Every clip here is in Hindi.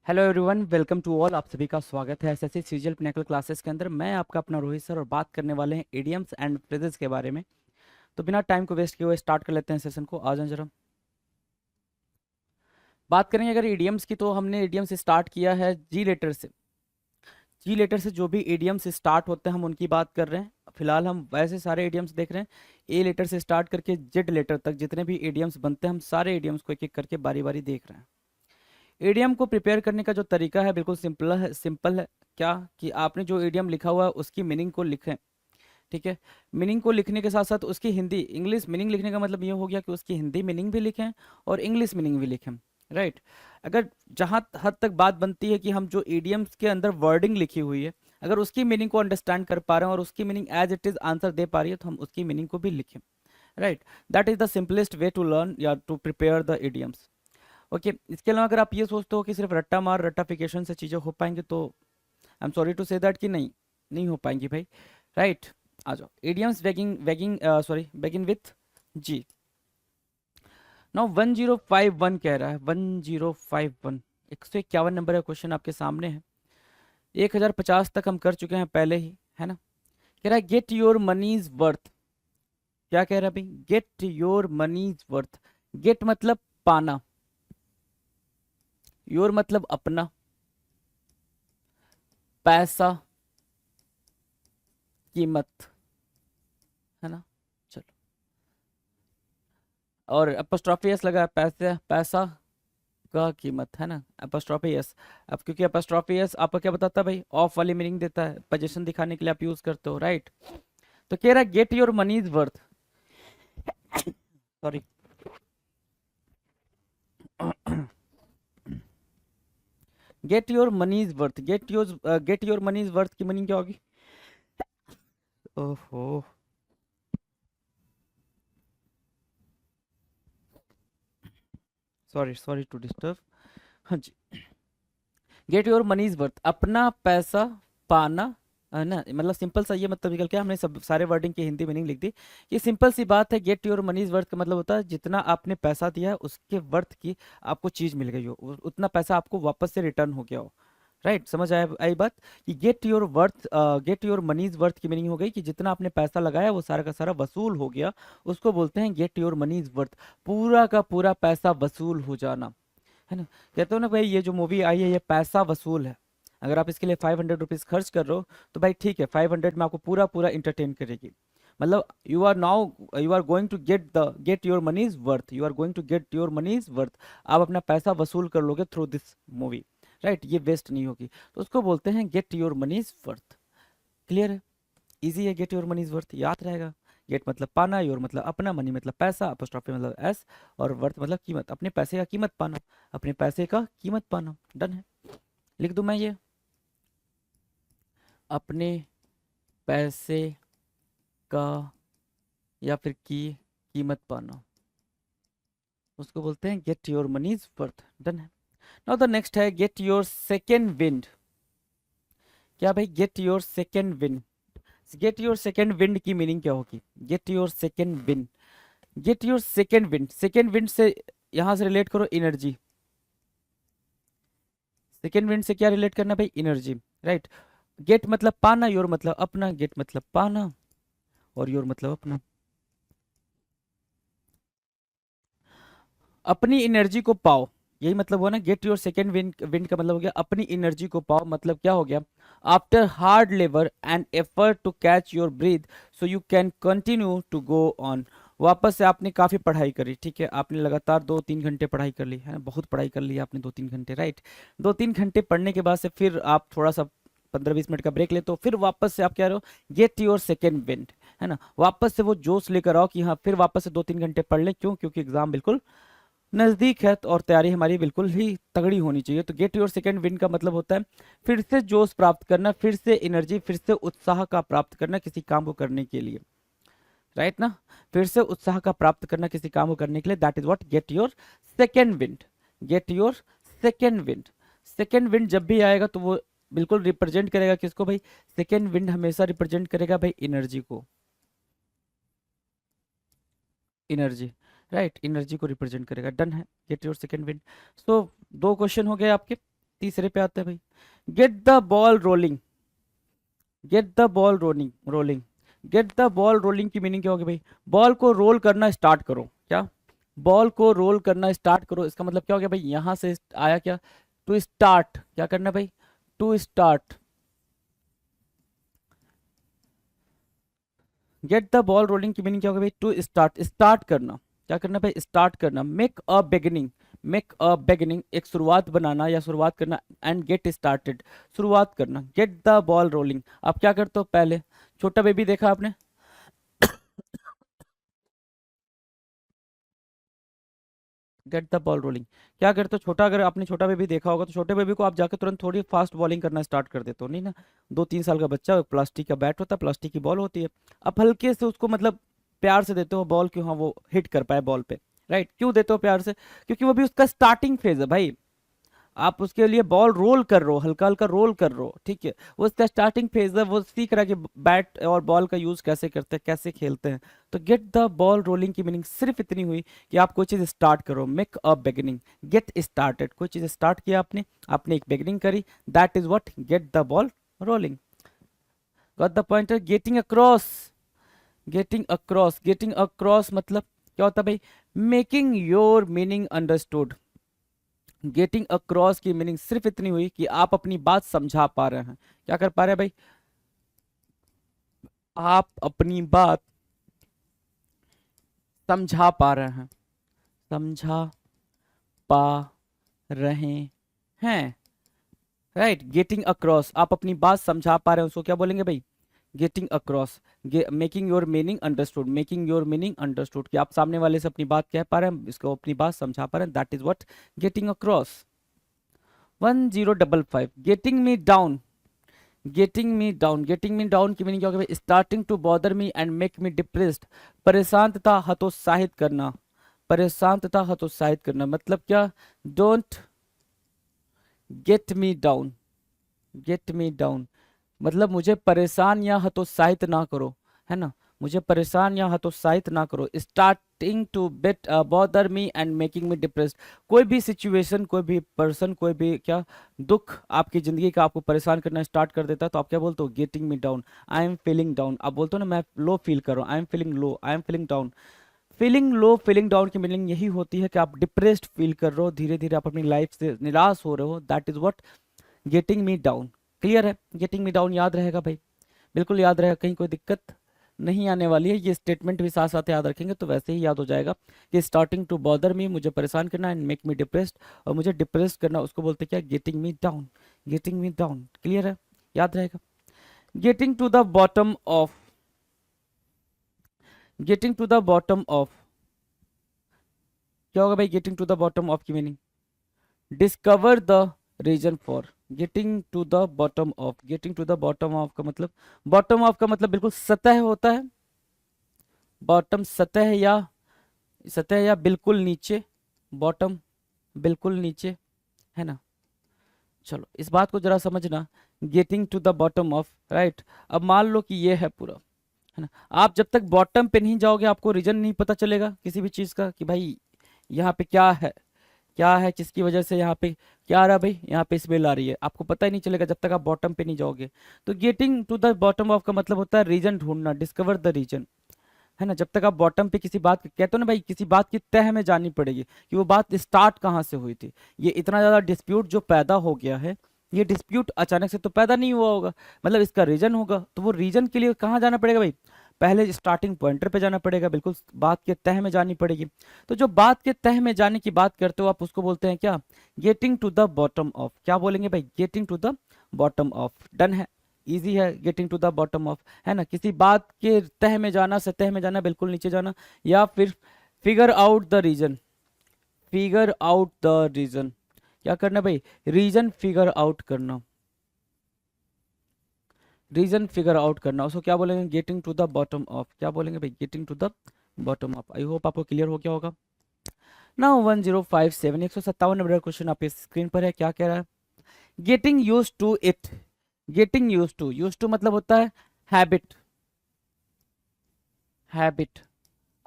Hello everyone, welcome to all. आप सभी का स्वागत है एसएससी सीजीएल पिनेकल क्लासेस के अंदर। मैं आपका अपना रोहित सर और बात करने वाले हैं इडियम्स एंड फ्रेजेस के बारे में। तो बिना टाइम को वेस्ट किए हुए स्टार्ट कर लेते हैं सेशन को। आ जाओ जरा। बात करेंगे अगर इडियम्स की, तो हमने इडियम्स स्टार्ट किया है जी लेटर से। जी लेटर से जो भी इडियम्स स्टार्ट होते हैं हम उनकी बात कर रहे हैं। फिलहाल हम वैसे सारे इडियम्स देख रहे हैं। ए लेटर से स्टार्ट करके जेड लेटर तक जितने भी इडियम्स बनते हैं हम सारे इडियम्स को एक एक करके बारी बारी देख रहे हैं। ईडीएम को प्रिपेयर करने का जो तरीका है बिल्कुल सिंपल है। क्या कि आपने जो ईडीएम लिखा हुआ है उसकी मीनिंग को लिखें। ठीक है। मीनिंग को लिखने के साथ साथ उसकी हिंदी इंग्लिश मीनिंग लिखने का मतलब ये हो गया कि उसकी हिंदी मीनिंग भी लिखें और इंग्लिश मीनिंग भी लिखें। राइट। अगर जहाँ हद तक बात बनती है कि हम जो ईडीएम्स के अंदर वर्डिंग लिखी हुई है, अगर उसकी मीनिंग को अंडरस्टैंड कर पा रहे हैं और उसकी meaning as it is answer दे पा रही है तो हम उसकी मीनिंग को भी लिखें। Right. That is the simplest way to learn या to prepare the idioms. Okay. इसके अलावा अगर आप ये सोचते हो कि सिर्फ रट्टा मार रट्टाफिकेशन से चीज़ें हो पाएंगी, तो I am sorry to say that कि नहीं, नहीं हो पाएंगी भाई। राइट। आ जाओ। Idioms begging begging sorry begin with G. Now 1051 कह रहा है, 1051, 151 नंबर का क्वेश्चन आपके सामने है। 1050 तक हम कर चुके हैं पहले ही, है ना। कह रहा है गेट योर मनीज वर्थ। क्या कह रहा है भाई? Get your money's worth. Get मतलब पाना, योर मतलब अपना, पैसा, कीमत, है ना। चलो। और अपोस्ट्रोफी एस लगा है, पैसे पैसा का कीमत, है ना। Apostrophe S. अब क्योंकि अपोस्ट्रोफी एस आपको क्या बताता है भाई? ऑफ वाली मीनिंग देता है, पोजीशन दिखाने के लिए आप यूज करते हो। राइट। तो कह रहा है get your money's worth. Sorry. Get your money's worth, get your money's worth की मीनिंग क्या होगी? ओहो। Sorry sorry to disturb. हाँ जी। गेट योर मनीज वर्थ, अपना पैसा पाना, है ना। मतलब सिंपल सा ये मतलब निकल के हमने सब सारे वर्डिंग की हिंदी मीनिंग लिख दी। ये सिंपल सी बात है। गेट योर मनीज वर्थ का मतलब होता है जितना आपने पैसा दिया है उसके वर्थ की आपको चीज मिल गई हो, उतना पैसा आपको वापस से रिटर्न हो गया हो। राइट। समझ आया आई बात? कि get your worth, get your money's worth की मीनिंग हो गई कि जितना आपने पैसा लगाया वो सारा का सारा वसूल हो गया। उसको बोलते हैं गेट योर मनीज वर्थ। पूरा का पूरा पैसा वसूल हो जाना, है ना। कहते हो ना भाई, ये जो मूवी आई है ये पैसा वसूल है। अगर आप इसके लिए 500 रुपीज खर्च कर रहे हो तो भाई ठीक है, 500 में आपको पूरा पूरा इंटरटेन करेगी। मतलब you are going to get your money's worth, you are going to get your money's worth. आप अपना पैसा वसूल कर लोगे थ्रू दिस मूवी। राइट। ये वेस्ट नहीं होगी, तो उसको बोलते हैं get your money's worth. Clear है? इजी है। गेट योर मनीज वर्थ याद रहेगा। गेट मतलब पाना, योर मतलब अपना, मनी मतलब पैसा, अपोस्ट्रोफी मतलब एस, और वर्थ मतलब कीमत, अपने पैसे का कीमत पाना, अपने पैसे का कीमत पाना। डन है। लिख दूं मैं ये? अपने पैसे का या फिर की कीमत पाना, उसको बोलते हैं get your money's worth. Done है। नाउ द नेक्स्ट है गेट योर सेकेंड विंड। क्या भाई? Get your second wind. Get your second wind की मीनिंग क्या होगी? Get your second wind, get your second wind. Second wind से यहां से रिलेट करो एनर्जी। सेकेंड विंड से क्या रिलेट करना भाई? एनर्जी। राइट। गेट मतलब पाना, योर मतलब अपना, गेट मतलब पाना और योर मतलब अपना। अपनी एनर्जी को पाओ, यही मतलब हुआ ना। Get your second wind, wind का मतलब हो गया अपनी एनर्जी को पाओ। मतलब क्या हो गया? After hard labour and effort to catch your breath so you can continue to go on. वापस से आपने काफी पढ़ाई करी, ठीक है, आपने लगातार 2-3 घंटे पढ़ाई कर ली, है ना। बहुत पढ़ाई कर ली आपने 2-3 घंटे। राइट। 2-3 घंटे पढ़ने के बाद से फिर आप थोड़ा सा 15-20 मिनट का ब्रेक ले, तो फिर वापस से आप क्या रहो? गेट योर सेकेंड विंड, है ना। वापस से वो जोश लेकर आओ कि हाँ फिर वापस से 2-3 घंटे पढ़ लें। क्यों? क्योंकि एग्जाम बिल्कुल नजदीक है और तैयारी हमारी बिल्कुल ही तगड़ी होनी चाहिए। तो गेट योर सेकेंड विन का मतलब होता है फिर से जोश प्राप्त करना, फिर से एनर्जी, फिर से उत्साह का प्राप्त करना किसी काम को करने के लिए। राइट ना। फिर से उत्साह का प्राप्त करना किसी काम को करने के लिए, that is what get your second wind. Get your second wind. Second wind जब भी आएगा तो वो बिल्कुल रिप्रेजेंट करेगा किसको भाई? सेकेंड विंड हमेशा रिप्रेजेंट करेगा भाई एनर्जी को। एनर्जी। राइट। एनर्जी को रिप्रेजेंट करेगा। डन है। Get your second wind. So 2 question हो गए आपके। तीसरे पे आते हैं भाई, gate the ball rolling. Gate the ball rolling, rolling. Gate the ball rolling की मीनिंग क्या होगी भाई? बॉल को रोल करना स्टार्ट करो। क्या? बॉल को रोल करना स्टार्ट करो, इसका मतलब क्या हो गया भाई? यहां से आया क्या? To start. क्या करना भाई? To start. Get the ball rolling की मीनिंग क्या होगा भाई? टू स्टार्ट, स्टार्ट करना। क्या करना भाई? स्टार्ट करना। Make a beginning, make a beginning, एक शुरुआत बनाना या शुरुआत करना। एंड गेट स्टार्टेड, शुरुआत करना। गेट द बॉल रोलिंग, आप क्या करते हो? पहले छोटा बेबी देखा आपने? गेट द बॉल रोलिंग, क्या करते हो? छोटा, अगर आपने छोटा बेबी देखा होगा तो छोटे बेबी को आप जाकर तुरंत थोड़ी फास्ट बॉलिंग करना स्टार्ट कर देते हो, नहीं ना? 2-3 साल का बच्चा, प्लास्टिक का बैट होता है, प्लास्टिक की बॉल होती है, आप हल्के से उसको मतलब प्यार से देते हो बॉल, क्यों? हाँ, वो हिट कर पाए बॉल पे। राइट, क्यों देते हो प्यार से? क्योंकि वो भी उसका स्टार्टिंग फेज है भाई। आप उसके लिए बॉल रोल कर रहे हो, हल्का हल्का रोल कर रहे हो, ठीक है? वो उसका स्टार्टिंग फेज है, वो सीख रहा है कि बैट और बॉल का यूज कैसे करते हैं, कैसे खेलते हैं। तो गेट द बॉल रोलिंग की मीनिंग सिर्फ इतनी हुई कि आप कोई चीज स्टार्ट करो, make a beginning, get started, कोई चीज स्टार्ट किया आपने, आपने एक बिगिनिंग करी, that is what gate the ball rolling. Got the point? Getting across, getting across, getting across मतलब क्या होता है भाई? Making your meaning understood. Getting across की मीनिंग सिर्फ इतनी हुई कि आप अपनी बात समझा पा रहे हैं। क्या कर पा रहे हैं भाई? आप अपनी बात समझा पा रहे हैं, समझा पा रहे हैं। राइट, गेटिंग अक्रॉस, आप अपनी बात समझा पा रहे हैं, उसको क्या बोलेंगे भाई? Getting across. Making your meaning understood, making your meaning understood, कि आप सामने वाले से अपनी बात कह पा रहे हैं, इसको अपनी बात समझा पा रहे हैं, that is what getting across. 1055, getting me down. Getting me down, getting me down की मीनिंग क्या होगी? Starting to bother me and make me depressed, परेशान तथा हतोत्साहित करना। परेशान तथा हतोत्साहित करना मतलब क्या? Don't get me down, get me down मतलब मुझे परेशान या हतोत्साहित ना करो, है ना? मुझे परेशान या हतोत्साहित ना करो। Starting to bet bother me and making me depressed, कोई भी सिचुएशन, कोई भी पर्सन, कोई भी क्या दुख आपकी जिंदगी का आपको परेशान करना स्टार्ट कर देता है, तो आप क्या बोलते हो? Getting me down, I am feeling down. आप बोलते हो ना, मैं लो फील कर रहा हूँ, I am feeling low, I am feeling down. Feeling low, feeling down की मीनिंग यही होती है कि आप डिप्रेस्ड फील कर रहे हो, धीरे धीरे आप अपनी लाइफ से निराश हो रहे हो, that is what getting me down. Clear है? गेटिंग मी डाउन याद रहेगा भाई, बिल्कुल याद रहेगा, कहीं कोई दिक्कत नहीं आने वाली है। ये स्टेटमेंट भी साथ साथ याद रखेंगे तो वैसे ही याद हो जाएगा कि स्टार्टिंग टू बॉदर मी, मुझे परेशान करना, एंड मेक मी डिप्रेस्ड, और मुझे डिप्रेस्ड करना उसको बोलते क्या? Getting me down, getting me down. Clear है? याद रहेगा। Getting to the bottom of, getting to the bottom of क्या होगा भाई? Getting to the bottom of की meaning discover the reason for. Getting to the bottom of, getting to the bottom of का मतलब, बॉटम ऑफ का मतलब बिल्कुल सतह होता है। बॉटम सतह, या सतह या बिल्कुल नीचे, बॉटम बिल्कुल नीचे, है ना? चलो इस बात को जरा समझना, getting to the bottom of, right? अब मान लो कि ये है पूरा, है ना? आप जब तक बॉटम पे नहीं जाओगे आपको रीजन नहीं पता चलेगा किसी भी चीज का कि भाई यहाँ पे क्या है, क्या है किसकी वजह से यहाँ पे क्या आ रहा है भाई, यहाँ पे स्मेल आ रही है, आपको पता ही नहीं चलेगा जब तक आप बॉटम पे नहीं जाओगे। तो getting to the bottom of का मतलब होता है रीजन ढूंढना, डिस्कवर द रीजन, है ना? जब तक आप बॉटम पे किसी बात कहते हो ना भाई, किसी बात की तह में जानी पड़ेगी कि वो बात स्टार्ट कहाँ से हुई थी। ये इतना ज्यादा डिस्प्यूट जो पैदा हो गया है, ये डिस्प्यूट अचानक से तो पैदा नहीं हुआ होगा, मतलब इसका रीजन होगा, तो वो रीजन के लिए कहाँ जाना पड़ेगा भाई? पहले स्टार्टिंग पॉइंटर पे जाना पड़ेगा, बिल्कुल बात के तह में जानी पड़ेगी। तो जो बात के तह में जाने की बात करते हो आप उसको बोलते हैं क्या? Getting to the bottom of. क्या बोलेंगे भाई? Getting to the bottom of. Done है, इजी है, getting to the bottom of, है ना? किसी बात के तह में जाना, सतह में जाना, बिल्कुल नीचे जाना, या फिर figure out the reason, figure out the reason. क्या करना भाई? रीजन फिगर आउट करना, रीजन फिगर आउट करना, उसको क्या बोलेंगे? Getting to the bottom of. क्या बोलेंगे भाई? Getting to the bottom of. I hope आपको क्लियर हो गया होगा। नाउ 1057, 157 नंबर क्वेश्चन आपके स्क्रीन पर है, क्या कह रहा है? Getting use to it. Getting use to, use to मतलब होता है हैबिट, हैबिट।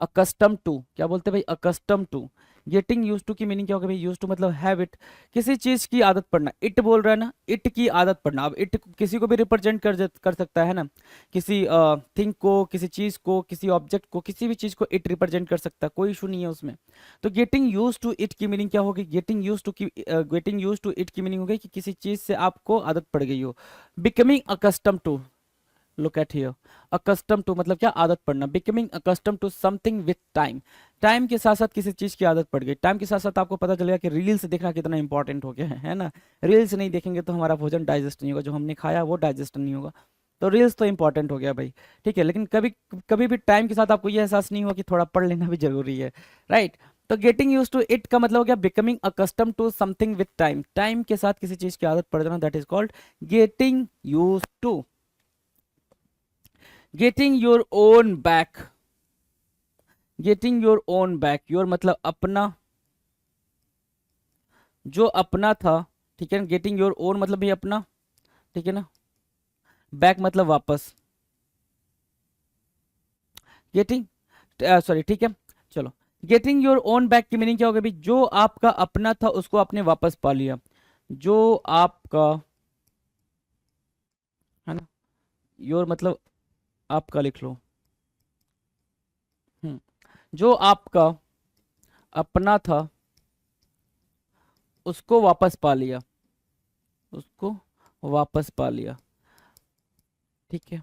अकस्टम टू, क्या बोलते हैं भाई, accustom to. Getting use to की मीनिंग क्या होगा भाई, यूज टू मतलब हैबिट, किसी चीज की आदत पड़ना। इट बोल रहा है ना, इट की आदत पड़ना। अब इट किसी को भी रिप्रेजेंट कर सकता है ना, किसी थिंग को, किसी चीज को, किसी ऑब्जेक्ट को, किसी भी चीज को इट रिप्रेजेंट कर सकता है, कोई इशू नहीं है उसमें। तो गेटिंग यूज टू इट की मीनिंग क्या होगी, गेटिंग यूज टू इट की मीनिंग होगी कि किसी चीज से आपको आदत पड़ गई हो। Becoming accustom to, look at here, accustom to मतलब क्या, आदत पड़ना। Becoming accustom to something with time, time के साथ साथ किसी चीज की आदत पड़ गई। टाइम के साथ साथ आपको पता चलेगा कि रील्स देखना कितना इंपॉर्टेंट हो गया है ना। रील्स नहीं देखेंगे तो हमारा भोजन डाइजेस्ट नहीं होगा, जो हमने खाया वो डाइजेस्ट नहीं होगा। तो रील्स तो इंपॉर्टेंट हो गया भाई, ठीक है। लेकिन कभी कभी भी टाइम के साथ आपको ये एहसास नहीं हुआ कि थोड़ा पढ़ लेना भी जरूरी है, राइट। तो गेटिंग यूज टू इट का मतलब हो गया becoming accustom to something with time, time के साथ किसी चीज की आदत पड़ जाना, that is called getting use to. Getting your own back, getting your own back, your मतलब अपना, जो अपना था, ठीक है। गेटिंग योर ओन मतलब भी अपना, ठीक है ना। बैक मतलब वापस, गेटिंग, सॉरी, ठीक है। चलो, गेटिंग योर ओन बैक की मीनिंग क्या होगा भाई, जो आपका अपना था उसको आपने वापस पा लिया। जो आपका, है ना, योर मतलब आपका लिख लो। जो आपका अपना था उसको वापस पा लिया, उसको वापस पा लिया, ठीक है।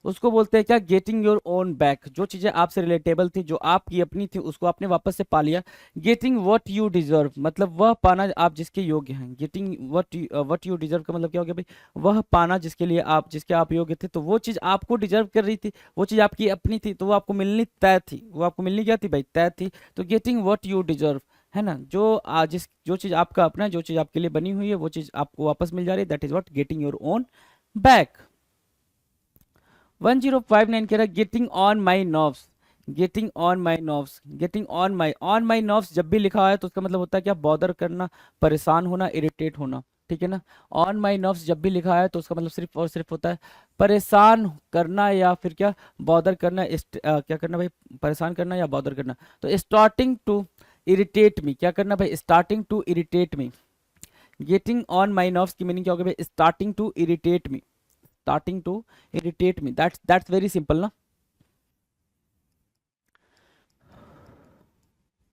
उसको बोलते हैं क्या, गेटिंग योर ओन बैक। जो चीजें आपसे रिलेटेबल थी, जो आपकी अपनी थी, उसको आपने वापस से पा लिया। गेटिंग व्हाट यू डिजर्व मतलब वह पाना आप जिसके योग्य हैं। गेटिंग व्हाट यू डिजर्व का मतलब क्या हो गया भाई, वह पाना जिसके लिए आप, जिसके आप योग्य थे। तो वो चीज आपको डिजर्व कर रही थी, वो चीज आपकी अपनी थी, तो वो आपको मिलनी तय थी, वो आपको मिलनी क्या थी भाई, तय थी। तो गेटिंग व्हाट यू डिजर्व, है ना, जो जिस जो चीज आपका अपना है, जो चीज आपके लिए बनी हुई है, वो चीज आपको वापस मिल जा रही है, that is what getting your own back. 1059 कह रहा है getting on my nerves, getting on my nerves, getting on my nerves जब भी लिखा है तो उसका मतलब होता है क्या, बॉदर करना, परेशान होना, इरिटेट होना, ठीक है ना। ऑन माई नर्व्स जब भी लिखा है तो उसका मतलब सिर्फ और सिर्फ होता है परेशान करना, या फिर क्या, बॉदर करना, क्या करना भाई, परेशान करना या बॉदर करना। तो स्टार्टिंग टू इरिटेट मी, क्या करना भाई, starting to irritate me. Getting on my nerves की मीनिंग क्या होगा भाई, starting to irritate me, starting to irritate me, that's very simple ना,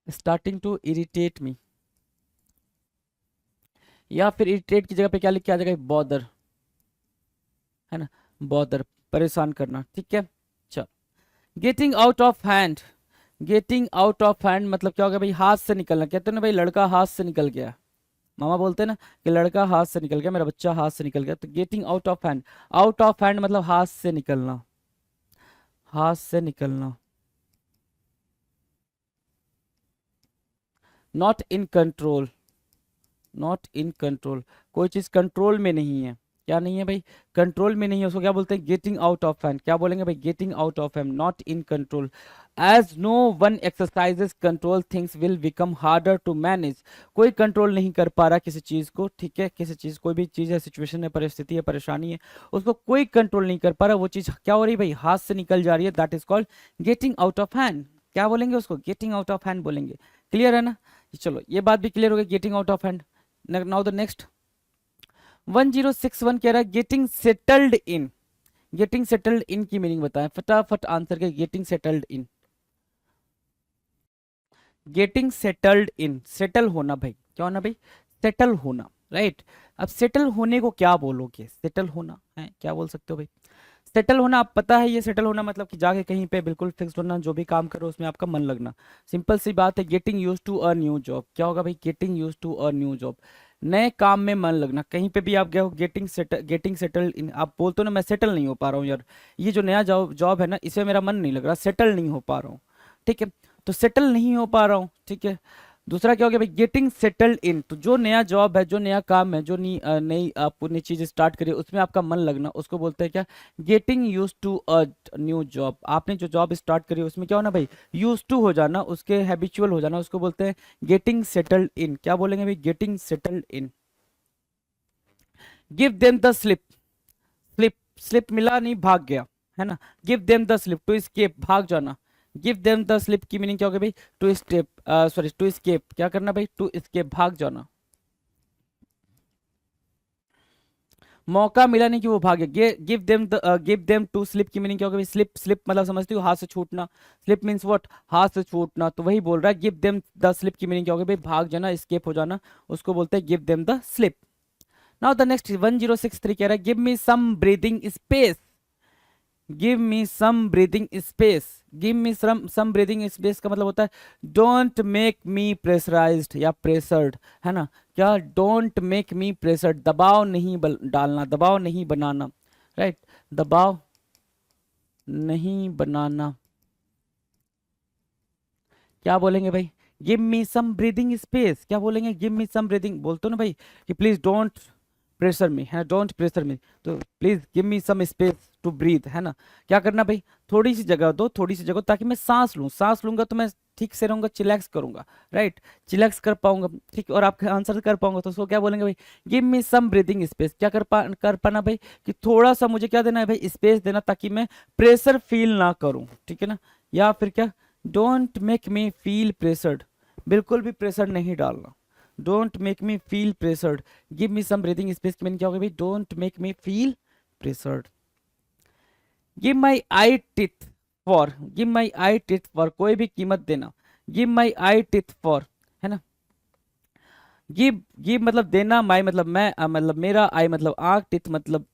starting to irritate me। या फिर irritate की जगह पे क्या लिख के आ जाएगा, बॉदर, है ना, बॉदर, परेशान करना, ठीक है। चल, getting out of hand, getting out of hand मतलब क्या होगा भाई, हाथ से निकलना। कहते हैं ना भाई, लड़का हाथ से निकल गया, मामा बोलते हैं ना कि लड़का हाथ से निकल गया, मेरा बच्चा हाथ से निकल गया। तो getting out of hand, out of hand मतलब हाथ से निकलना, हाथ से निकलना। Not in control, not in control, कोई चीज कंट्रोल में नहीं है, क्या नहीं है भाई, कंट्रोल में नहीं है, उसको क्या बोलते हैं, गेटिंग आउट ऑफ हैंड। क्या बोलेंगे भाई, getting out of hand, not in control. As no one exercises control things will become harder to manage, कोई कंट्रोल नहीं कर पा रहा किसी चीज को, ठीक है। किसी चीज, कोई भी चीज है, सिचुएशन है, परिस्थिति है, परेशानी है, उसको कोई कंट्रोल नहीं कर पा रहा, वो चीज क्या हो रही है भाई, हाथ से निकल जा रही है, that is called getting out of hand. क्या बोलेंगे उसको, गेटिंग आउट ऑफ हैंड बोलेंगे। क्लियर है ना, चलो ये बात भी क्लियर हो गई, getting out of hand. Now the next 1061 कह रहा है गेटिंग सेटल्ड इन, गेटिंग सेटल्ड इन की मीनिंग बताएं, फटाफट आंसर के, गेटिंग सेटल्ड इन, गेटिंग सेटल्ड इन, सेटल होना भाई, क्या होना भाई, सेटल होना, राइट। अब सेटल होने को क्या बोलोगे, सेटल होना है, क्या बोल सकते हो भाई, सेटल होना, आप पता है ये सेटल होना मतलब कि जाके कहीं पे बिल्कुल फिक्स्ड होना, जो भी काम करो उसमें आपका मन लगना, सिंपल सी बात है। Getting use to a new job, क्या होगा भाई, getting use to a new job, नए काम में मन लगना। कहीं पे भी आप गए हो, गेटिंग सेटल्ड इन, आप बोलते हो ना मैं सेटल नहीं हो पा रहा हूँ यार, ये जो नया जॉब जॉब है ना इसमें मेरा मन नहीं लग रहा, सेटल नहीं हो पा रहा हूँ, ठीक है। तो सेटल नहीं हो पा रहा हूँ, ठीक है। दूसरा क्या हो गया भाई, गेटिंग सेटल्ड इन, तो जो नया जॉब है, जो नया काम है, जो नई आप नई चीज स्टार्ट करी उसमें आपका मन लगना, उसको बोलते हैं क्या, getting use to a new job. आपने जो जॉब स्टार्ट करी उसमें क्या होना भाई, यूज टू हो जाना, उसके हैबिचुअल हो जाना, उसको बोलते हैं गेटिंग सेटल्ड इन। क्या बोलेंगे भाई, getting settled in. Give them the slip, slip, slip मिला नहीं, भाग गया, है ना। Give them the slip, to escape, भाग जाना, गिव देम द स्लिप की मीनिंग क्या होगी भाई? To step, sorry to escape, क्या करना भाई? टू स्केप, भाग जाना। मौका मिला नहीं कि वो भागे। गिव देम टू स्लिप की मीनिंग क्या होगी भाई? स्लिप, स्लिप मतलब समझती हो हाथ से छूटना। Slip means what? हाथ से छूटना। तो वही बोल रहा है, गिव देम द स्लिप की मीनिंग क्या होगी भाई? भाग जाना, स्केप हो जाना, उसको बोलते हैं give them the slip. Now the next 1063 कह रहा है give me some breathing space. Give me some breathing space. Give me some breathing space का मतलब होता है डोंट मेक मी प्रेशराइज्ड या प्रेशर्ड, है ना? क्या? डोंट मेक मी प्रेशर्ड, दबाव नहीं डालना, दबाव नहीं बनाना, राइट? दबाव नहीं बनाना। क्या बोलेंगे भाई? Give me some breathing space, क्या बोलेंगे? गिव मी सम ब्रीदिंग, बोलते हो ना भाई कि प्लीज डोंट प्रेशर मी, है डोंट प्रेशर मी, तो please give me some space to breathe, है ना? क्या करना भाई? थोड़ी सी जगह दो, थोड़ी सी जगह, ताकि मैं सांस लूं, सांस लूंगा तो मैं ठीक से रहूंगा, चिलैक्स करूंगा, राइट? चिलैक्स कर पाऊंगा, ठीक, और आपका आंसर कर पाऊंगा। तो उसको क्या बोलेंगे भाई? Give me some breathing space. क्या कर पाना भाई? कि थोड़ा सा मुझे क्या देना है भाई? स्पेस देना, ताकि मैं प्रेशर फील ना करूं, ठीक है ना? या फिर क्या? Don't make me feel pressured, बिल्कुल भी प्रेशर नहीं डालना। Don't make me feel pressured. Give me some breathing space की मीनिंग क्या होगी भाई? Don't make me feel pressured. Give my eye teeth for, give my eye teeth for, कोई भी कीमत देना। Give my eye teeth for, है ना? गिव मतलब देना, माई मतलब मैं, मतलब मेरा, आई मतलब आंख, टिथ मतलब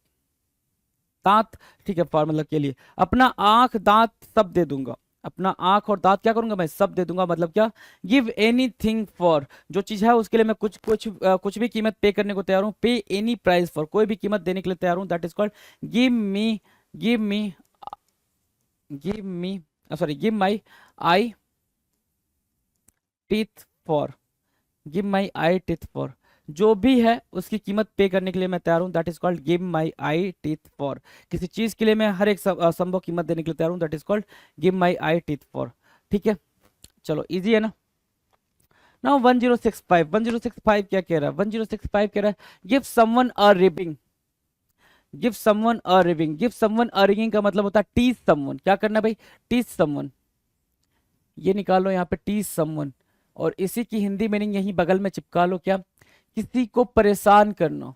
दांत, ठीक है? फॉर मतलब के लिए, अपना आंख दांत सब दे दूंगा। अपना आंख और दांत क्या करूंगा मैं? सब दे दूंगा। मतलब क्या? गिव एनीथिंग फॉर, जो चीज है उसके लिए मैं कुछ भी कीमत पे करने को तैयार हूँ। पे एनी प्राइस फॉर, कोई भी कीमत देने के लिए तैयार हूँ। That is called give me, give me, give me, sorry give my I teeth for, give my I teeth for, जो भी है उसकी कीमत पे करने के लिए मैं तैयार हूं। That is called give my I teeth for. किसी चीज के लिए मैं हर एक संभव कीमत देने के लिए तैयार हूं। That is called give my I teeth for. ठीक है, चलो इजी है ना? नाउ 1065 क्या कह रहा है? 1065 कह रहा है give someone a ribbing. Give someone a ribbing, give someone a ringing का मतलब होता है टीज समवन। क्या करना भाई? Tease someone. ये निकालो यहाँ पे, टीज समवन, और इसी की हिंदी मीनिंग यही बगल में चिपका लो। क्या? किसी को परेशान करना।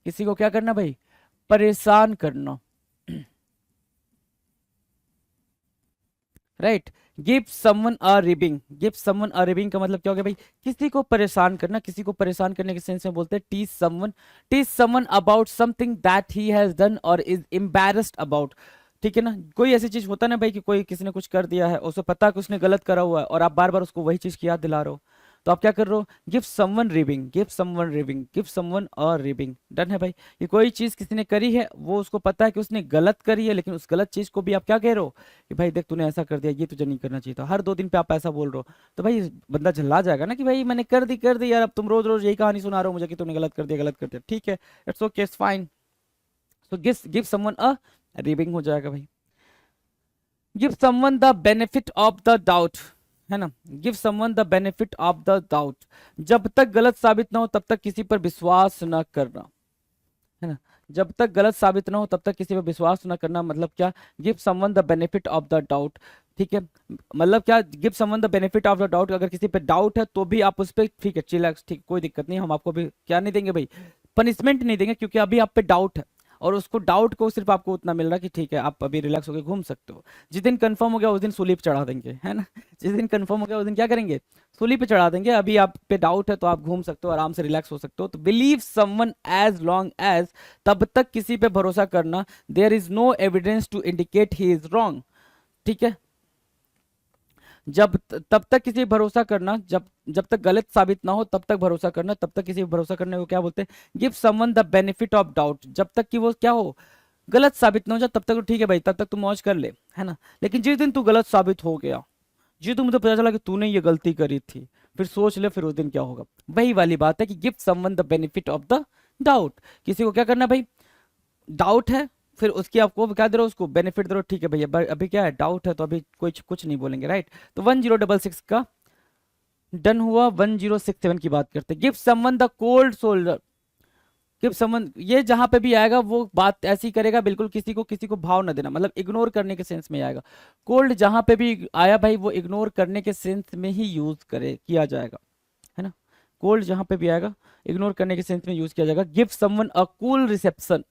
किसी को क्या करना भाई? परेशान करना, right? Give someone a ribbing, give someone a ribbing का मतलब क्या हो गया भाई? किसी को परेशान करना। किसी को परेशान करने के सेंस में बोलते हैं teach someone about something that he has done और इज एम्बैरेस्ड अबाउट। ठीक है ना? कोई ऐसी चीज होता है ना भाई कि कोई किसी ने कुछ कर दिया है, उसे पता है कि उसने गलत करा हुआ है, और आप बार बार उसको वही चीज की याद दिला रहे हो, तो आप क्या कर रहे हो? Give someone ribbing, give someone ribbing, give someone a ribbing. Done है भाई? कि कोई चीज किसी ने करी है, वो उसको पता है कि उसने गलत करी है, लेकिन उस गलत चीज को भी आप क्या कह रहे हो कि भाई देख तूने ऐसा कर दिया, ये तुझे नहीं करना चाहिए था। हर 2 दिन पे आप ऐसा बोल रहे हो, तो भाई बंदा झल्ला जाएगा ना कि भाई मैंने कर दी यार, अब तुम रोज रोज यही कहानी सुना रहे हो मुझे कि तूने गलत कर दिया, गलत कर दिया। ठीक है, it's okay, it's fine. So give someone a ribbing हो जाएगा भाई। Give someone the benefit of the doubt, है ना? Give someone the benefit of the doubt, जब तक गलत साबित ना हो तब तक किसी पर विश्वास न करना, है ना? जब तक गलत साबित ना हो तब तक किसी पर विश्वास ना करना। मतलब क्या? Give someone the benefit of the doubt. ठीक है, मतलब क्या? Give someone the benefit of the doubt, अगर किसी पे डाउट है तो भी आप उस पर ठीक है चिल्लाक्स, ठीक, कोई दिक्कत नहीं, हम आपको भी क्या नहीं देंगे भाई? पनिशमेंट नहीं देंगे, क्योंकि अभी आप पे डाउट है, और उसको डाउट को सिर्फ आपको उतना मिल रहा है कि ठीक है आप अभी रिलैक्स होकर घूम सकते हो। जिस दिन कंफर्म हो गया उस दिन सूली पे चढ़ा देंगे, है ना? जिस दिन कंफर्म हो गया उस दिन क्या करेंगे? सूली पे चढ़ा देंगे। अभी आप पे डाउट है तो आप घूम सकते हो, आराम से रिलैक्स हो सकते हो। तो believe someone as long as, तब तक किसी पे भरोसा करना, there is no evidence to indicate he is wrong. ठीक है, तब तक किसी पे भरोसा करना, जब जब तक गलत साबित ना हो तब तक भरोसा करना। तब तक किसी पे भरोसा करने को क्या बोलते हैं? Give someone the benefit of doubt, जब तक कि वो क्या हो? गलत साबित ना हो जाए तब तक तो ठीक है भाई, तब तक तू मौज कर ले, है ना? लेकिन जिस दिन तू गलत साबित हो गया, जी तो मुझे पता चला कि तूने ये गलती करी थी, फिर सोच ले फिर उस दिन क्या होगा। वही वाली बात है कि give someone the benefit of the doubt. किसी को क्या करना भाई? डाउट है, फिर उसकी आपको क्या दे रहे हो? उसको बेनिफिट दे रहे हो। ठीक है भैया, अभी क्या है? डाउट है तो अभी कुछ कुछ नहीं बोलेंगे, राइट? तो 1066 का डन हुआ। 1067 की बात करते हैं। Give someone the cold shoulder, give someone, ये जहां पे भी आएगा वो बात ऐसी करेगा, बिल्कुल किसी को भाव न देना, मतलब इग्नोर करने के सेंस में आएगा। कोल्ड जहां पे भी आया भाई वो इग्नोर करने के सेंस में ही यूज करे किया जाएगा, है ना। कोल्ड जहां पे भी आएगा इग्नोर करने के सेंस में यूज किया जाएगा। Give someone a cool reception,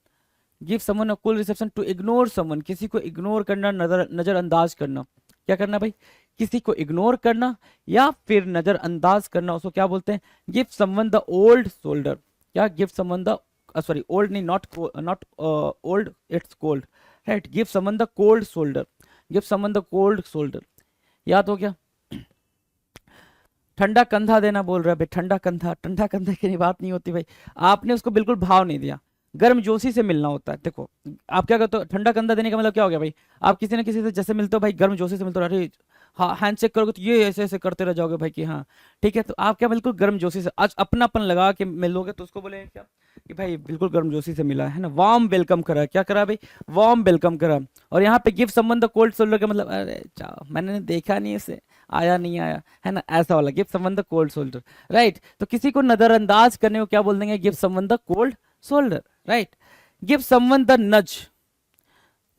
give someone a cool reception, to ignore someone, किसी को इग्नोर करना, नजरअंदाज करना। क्या करना भाई, किसी को इग्नोर करना या फिर नजरअंदाज करना, उसको क्या बोलते हैं, give someone the old shoulder. क्या, give someone the, sorry old नहीं, not old, it's cold, right. Give someone the cold shoulder, give someone the cold shoulder, याद हो गया। ठंडा कंधा देना बोल रहा है भाई, ठंडा कंधा, ठंडा कंधा की बात नहीं होती भाई, आपने उसको बिल्कुल भाव नहीं दिया, गर्म जोशी से मिलना होता है। देखो आप क्या करते हो, ठंडा कंधा देने का मतलब क्या हो गया भाई, आप किसी ना किसी से जैसे मिलते हो भाई, गर्म जोशी से मिलते हो, अरे हाँ हैंडशेक करोगे तो ये ऐसे ऐसे करते रह जाओगे भाई कि हाँ ठीक है, तो आप क्या बिल्कुल गर्म जोशी से आज अपनापन लगा के मिलोगे, तो उसको बोले क्या कि भाई बिल्कुल गर्म जोशी से मिला है ना, वार्म वेलकम करा, क्या करा भाई, वार्म वेलकम करा। और यहाँ पे give someone the cold shoulder का मतलब, अरे चाओ मैंने देखा नहीं इसे, आया नहीं आया, है ना, ऐसा वाला give someone the cold shoulder, right. तो किसी को नजरअंदाज करने को क्या बोल देंगे, give someone the cold shoulder, right. Give someone the नज,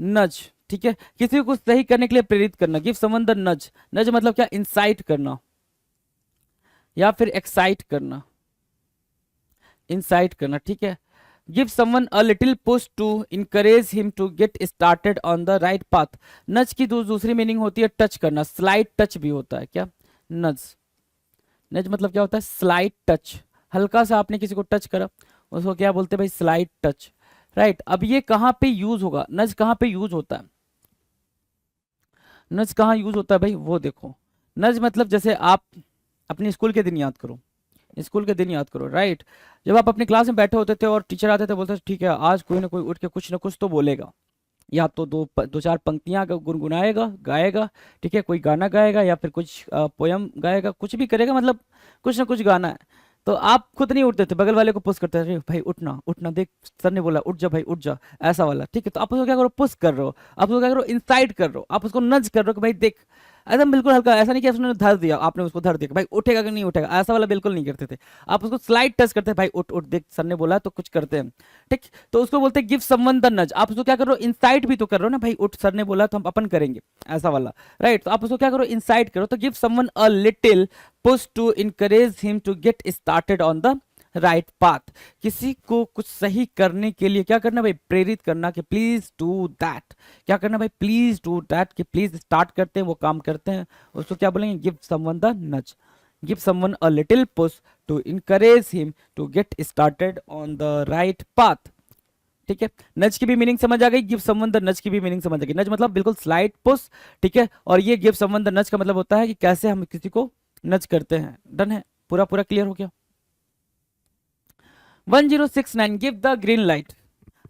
नज, ठीक है, किसी को सही करने के लिए प्रेरित करना, गिव समवन द नज, नज मतलब क्या, इंसाइट करना या फिर एक्साइट करना, इंसाइट करना, ठीक है। Give someone a little push to encourage him to get started on the right path. Nudge की दूसरी मीनिंग होती है टच करना, स्लाइड टच भी होता है, क्या, नज, नज मतलब क्या होता है, स्लाइड टच, हल्का सा आपने किसी को टच करा उसको क्या बोलते हैं भाई, स्लाइड टच, राइट। अब ये कहाँ पे यूज होगा, नज कहाँ पे यूज होता है, नज कहाँ यूज होता है भाई, वो देखो। नज मतलब जैसे आप अपने स्कूल के दिन याद करो, स्कूल के दिन याद करो, राइट। जब आप अपनी क्लास में बैठे होते थे और टीचर आते थे, बोलते थे ठीक है आज कोई ना कोई उठ के कुछ ना कुछ तो बोलेगा, या तो दो चार पंक्तियां गुनगुनाएगा, गाएगा, ठीक है, कोई गाना गाएगा या फिर कुछ पोयम गाएगा, कुछ भी करेगा, मतलब कुछ ना कुछ गाना है। तो आप खुद नहीं उठते थे, बगल वाले को पुश करते थे, अरे भाई उठना उठना, देख सर ने बोला उठ जा भाई उठ जा, ऐसा वाला, ठीक है। तो आप उसको क्या करो, पुश कर रहे हो, आप उसको क्या करो, इंसाइट कर रहे हो, आप उसको नज कर रहे हो कि भाई देख, एकदम बिल्कुल हल्का, ऐसा नहीं कि उसने धर दिया, आपने उसको धर दिया कि भाई उठेगा कि नहीं उठेगा, ऐसा वाला बिल्कुल नहीं करते थे। आप उसको स्लाइड टच करते, भाई उठ उठ, देख सर ने बोला तो कुछ करते हैं, ठीक। तो उसको बोलते हैं गिव समवन द नज, आप उसको क्या कर रहे हो, इंसाइट भी तो कर रहे हो ना भाई, उठ सर ने बोला तो हम अपन करेंगे, ऐसा वाला, राइट। तो आप उसको क्या करो, इंसाइट करो, तो give someone a little push to encourage him to get started on the right path, किसी को कुछ सही करने के लिए क्या करना भाई, प्रेरित करना कि प्लीज डू दैट, क्या करना भाई, प्लीज डू दैट, कि प्लीज स्टार्ट करते हैं वो काम करते हैं, उसको क्या बोलेंगे, give someone the nudge, give someone a little push to encourage him to get started on the right path, ठीक है। नज की भी मीनिंग समझ आ गई, गिव समवन द नज की भी मीनिंग समझ आ गई, नज मतलब बिल्कुल स्लाइड पुश, ठीक है, और ये गिव समवन द नज का मतलब होता है कि कैसे हम किसी को नज करते हैं, डन है, पूरा पूरा क्लियर हो गया। 1069, गिव द ग्रीन लाइट,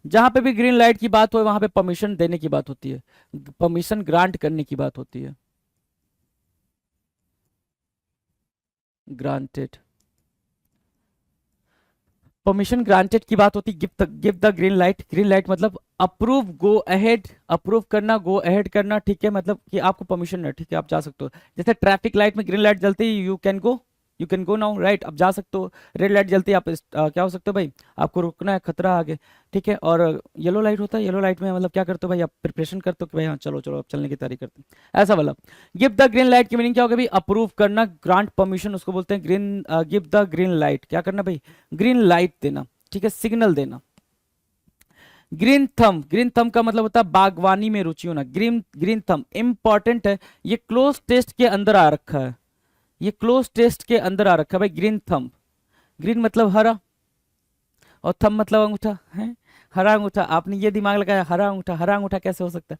जहां पे भी ग्रीन लाइट की बात हो वहां पे परमिशन देने की बात होती है, परमिशन ग्रांट करने की बात होती है, ग्रांटेड, परमिशन ग्रांटेड की बात होती है, give the green light, green light मतलब अप्रूव, गो अहेड, अप्रूव करना, गो अहेड करना, ठीक है, मतलब कि आपको परमिशन है, ठीक है, आप जा सकते हो। जैसे ट्रैफिक लाइट में ग्रीन लाइट जलती है, you can go now, right, आप जा सकते हो। रेड लाइट जलती है, आप क्या हो सकते हो भाई, आपको रुकना है, खतरा आगे, ठीक है। और येलो लाइट होता है, येलो लाइट में मतलब क्या करते हो भाई, आप प्रिपरेशन करते हो कि भाई हाँ चलो चलो अब चलने की तैयारी करते हैं, ऐसा वाला। गिव द ग्रीन लाइट की मीनिंग क्या होगा भाई, अप्रूव करना, ग्रांट परमिशन, उसको बोलते हैं green, give the green light, क्या करना भाई, ग्रीन लाइट देना, ठीक है, सिग्नल देना। ग्रीन थंब, ग्रीन थंब का मतलब होता है बागवानी में रुचि होना, ग्रीन ग्रीन थंब इंपॉर्टेंट है, ये क्लोज टेस्ट के अंदर आ रखा है, ये क्लोज टेस्ट के अंदर आ रखा है भाई, ग्रीन थंब, ग्रीन मतलब हरा और थंब मतलब अंगूठा है, हरा अंगूठा, आपने ये दिमाग लगाया हरा अंगूठा, हरा अंगूठा कैसे हो सकता है,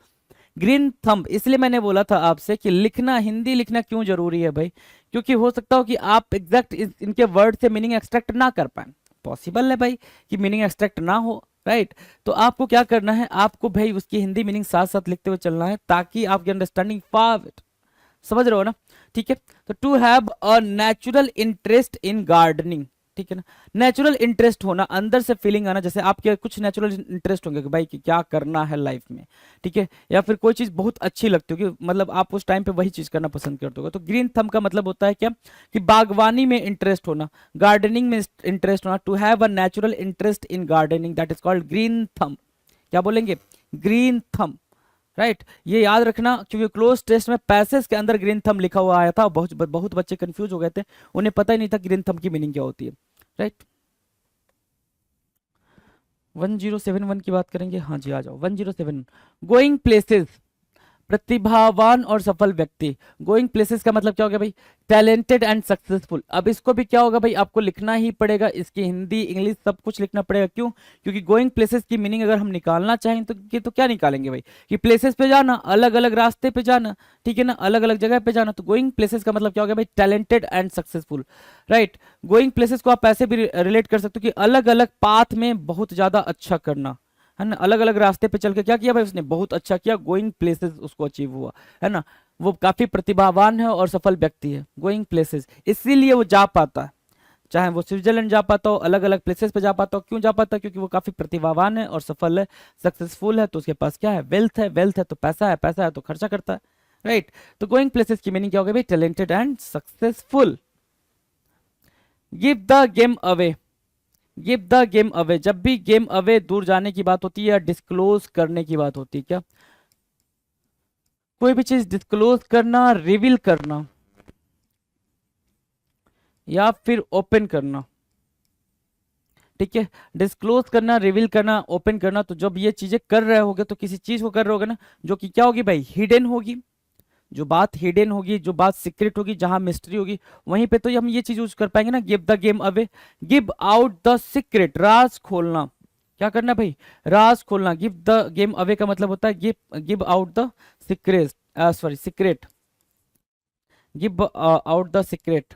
ग्रीन थंब। इसलिए मैंने बोला था आपसे कि लिखना, हिंदी लिखना क्यों जरूरी है भाई, क्योंकि हो सकता हो कि आप एग्जैक्ट इनके वर्ड से मीनिंग एक्सट्रैक्ट ना कर पाए, पॉसिबल है भाई कि मीनिंग एक्सट्रैक्ट ना हो, राइट। तो आपको क्या करना है, आपको भाई उसकी हिंदी मीनिंग साथ साथ लिखते हुए चलना है, ताकि आपकी अंडरस्टैंडिंग फास्ट, समझ रहे हो ना, ठीक है। तो to have a natural interest in gardening, ठीक है ना। नेचुरल इंटरेस्ट होना, अंदर से फीलिंग आना, जैसे आपके कुछ नेचुरल इंटरेस्ट होंगे कि भाई कि क्या करना है लाइफ में, ठीक है, या फिर कोई चीज़ बहुत अच्छी लगती होगी, मतलब आप उस टाइम पे वही चीज़ करना पसंद करते हो। तो ग्रीन थंब का मतलब होता है क्या, कि बागवानी में इंटरेस्ट होना, गार्डनिंग में इंटरेस्ट होना, to have a natural interest in gardening, that is called green thumb. क्या बोलेंगे, ग्रीन थंब, राइट। ये याद रखना, क्योंकि क्लोज टेस्ट में पैसेज के अंदर ग्रीन थंब लिखा हुआ आया था, बहुत बहुत बच्चे कंफ्यूज हो गए थे, उन्हें पता ही नहीं था ग्रीन थंब की मीनिंग क्या होती है, राइट। 1071 की बात करेंगे, हाँ जी आ जाओ 1071। गोइंग प्लेसेस, प्रतिभावान और सफल व्यक्ति। गोइंग प्लेसेस का मतलब क्या हो गया भाई, टैलेंटेड एंड सक्सेसफुल। अब इसको भी क्या होगा भाई, आपको लिखना ही पड़ेगा, इसकी हिंदी इंग्लिश सब कुछ लिखना पड़ेगा। क्यों, क्योंकि गोइंग प्लेसेस की मीनिंग अगर हम निकालना चाहें तो ये तो क्या निकालेंगे भाई, कि प्लेसेस पे जाना, अलग अलग रास्ते पे जाना, ठीक है ना, अलग अलग जगह पे जाना। तो गोइंग प्लेसेस का मतलब क्या हो गया भाई, talented and successful, right. Going places को आप ऐसे भी रिलेट कर सकते हो कि अलग अलग पाथ में बहुत ज्यादा अच्छा करना, है ना, अलग अलग रास्ते पे चल के क्या किया भाई उसने, बहुत अच्छा किया, गोइंग प्लेसेस उसको अचीव हुआ, है ना। वो काफी प्रतिभावान है और सफल व्यक्ति है, गोइंग प्लेसेस, इसीलिए वो जा पाता है, चाहे वो स्विट्जरलैंड जा पाता हो, अलग अलग प्लेसेस पे जा पाता हो। क्यों जा पाता है, क्योंकि वो काफी प्रतिभावान है और सफल है, सक्सेसफुल है, तो उसके पास क्या है, वेल्थ है, वेल्थ है तो पैसा है, पैसा है तो खर्चा करता है, राइट। तो गोइंग प्लेसेस की मीनिंग क्या होगी भाई, talented and successful. Give the game away, give the game away, जब भी गेम अवे दूर जाने की बात होती है या डिस्क्लोज करने की बात होती है, क्या, कोई भी चीज डिस्क्लोज करना, रिवील करना या फिर ओपन करना, ठीक है। डिस्क्लोज करना, रिवील करना, ओपन करना, तो जब ये चीजें कर रहे होगे तो किसी चीज को कर रहे होगे ना, जो कि क्या होगी भाई, हिडन होगी, जो बात हिडन होगी, जो बात सीक्रेट होगी, जहां मिस्ट्री होगी, वहीं पे तो हम ये चीज यूज कर पाएंगे ना, give the game away, give out the secret, राज खोलना, क्या करना भाई, राज खोलना। गिव द गेम अवे का मतलब होता है give give out the secret, sorry secret, give out the secret,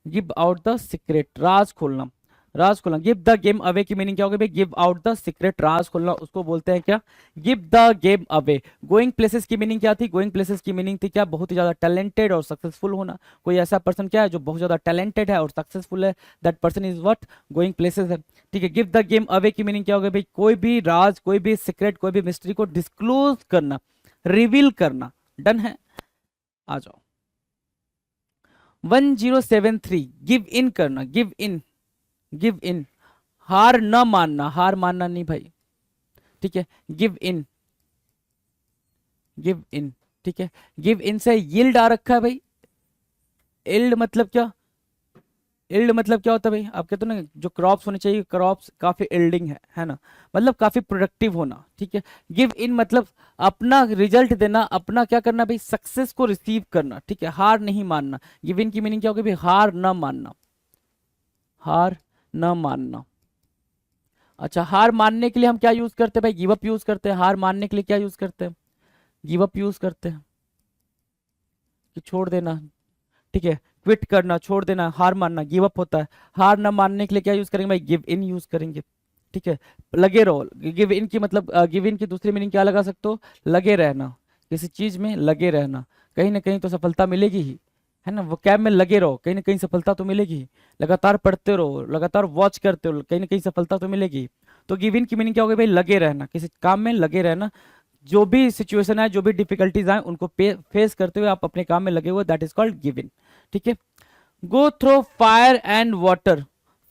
give out the secret, राज खोलना, राज खोलना। गिव द गेम अवे की मीनिंग क्या होगी भाई, गिव आउट द सीक्रेट, राज खोलना, उसको बोलते हैं क्या, give the game away. Going places की मीनिंग क्या थी, गोइंग प्लेसेस की मीनिंग थी क्या, बहुत ही ज्यादा टैलेंटेड और सक्सेसफुल होना। कोई ऐसा पर्सन क्या है जो बहुत ज्यादा टैलेंटेड है और सक्सेसफुल है, that person is what, going places है, ठीक है। गिव द गेम अवे की मीनिंग क्या होगी भाई, कोई भी राज, कोई भी सीक्रेट, कोई भी मिस्ट्री को डिस्क्लोज करना, रिवील करना। डन है, आ जाओ 1073। गिव इन करना, गिव इन, गिव इन, हार न मानना, हार मानना नहीं भाई, ठीक है। गिव इन, गिव इन, ठीक है। गिव इन से यील्ड आ रखा है भाई, यील्ड मतलब क्या, यील्ड मतलब क्या होता है भाई, आप कहते हो ना जो क्रॉप्स होने चाहिए, क्रॉप्स काफी यील्डिंग है ना, मतलब काफी प्रोडक्टिव होना, ठीक है। गिव इन मतलब अपना रिजल्ट देना, अपना क्या करना भाई, सक्सेस को रिसीव करना, ठीक है, हार नहीं मानना। गिव इन की मीनिंग क्या होगी भाई, हार न मानना, हार न मानना। अच्छा, हार मानने के लिए हम क्या यूज करते हैं भाई, गिव अप यूज करते हैं। हार मानने के लिए क्या यूज करते हैं, गिव अप यूज करते हैं, कि छोड़ देना, ठीक है, क्विट करना, छोड़ देना, हार मानना गिव अप होता है। हार ना मानने के लिए क्या यूज करेंगे भाई, गिव इन यूज करेंगे, ठीक है। लगे रहो, गिव इन की मतलब, गिव इन की दूसरी मीनिंग क्या लगा सकते हो, लगे रहना, किसी चीज में लगे रहना, कहीं ना कहीं तो सफलता मिलेगी ही, है ना। वो कैब में लगे रहो, कहीं ना कहीं सफलता तो मिलेगी ही। लगातार पढ़ते रहो, लगातार वॉच करते रहो, कहीं ना कहीं सफलता तो मिलेगी। तो गिव इन की मीनिंग क्या होगी भाई, लगे रहना, किसी काम में लगे रहना, जो भी सिचुएशन है, जो भी डिफिकल्टीज आए उनको फेस करते हुए आप अपने काम में लगे हुए, that is called give in, ठीक है। Go through fire and water,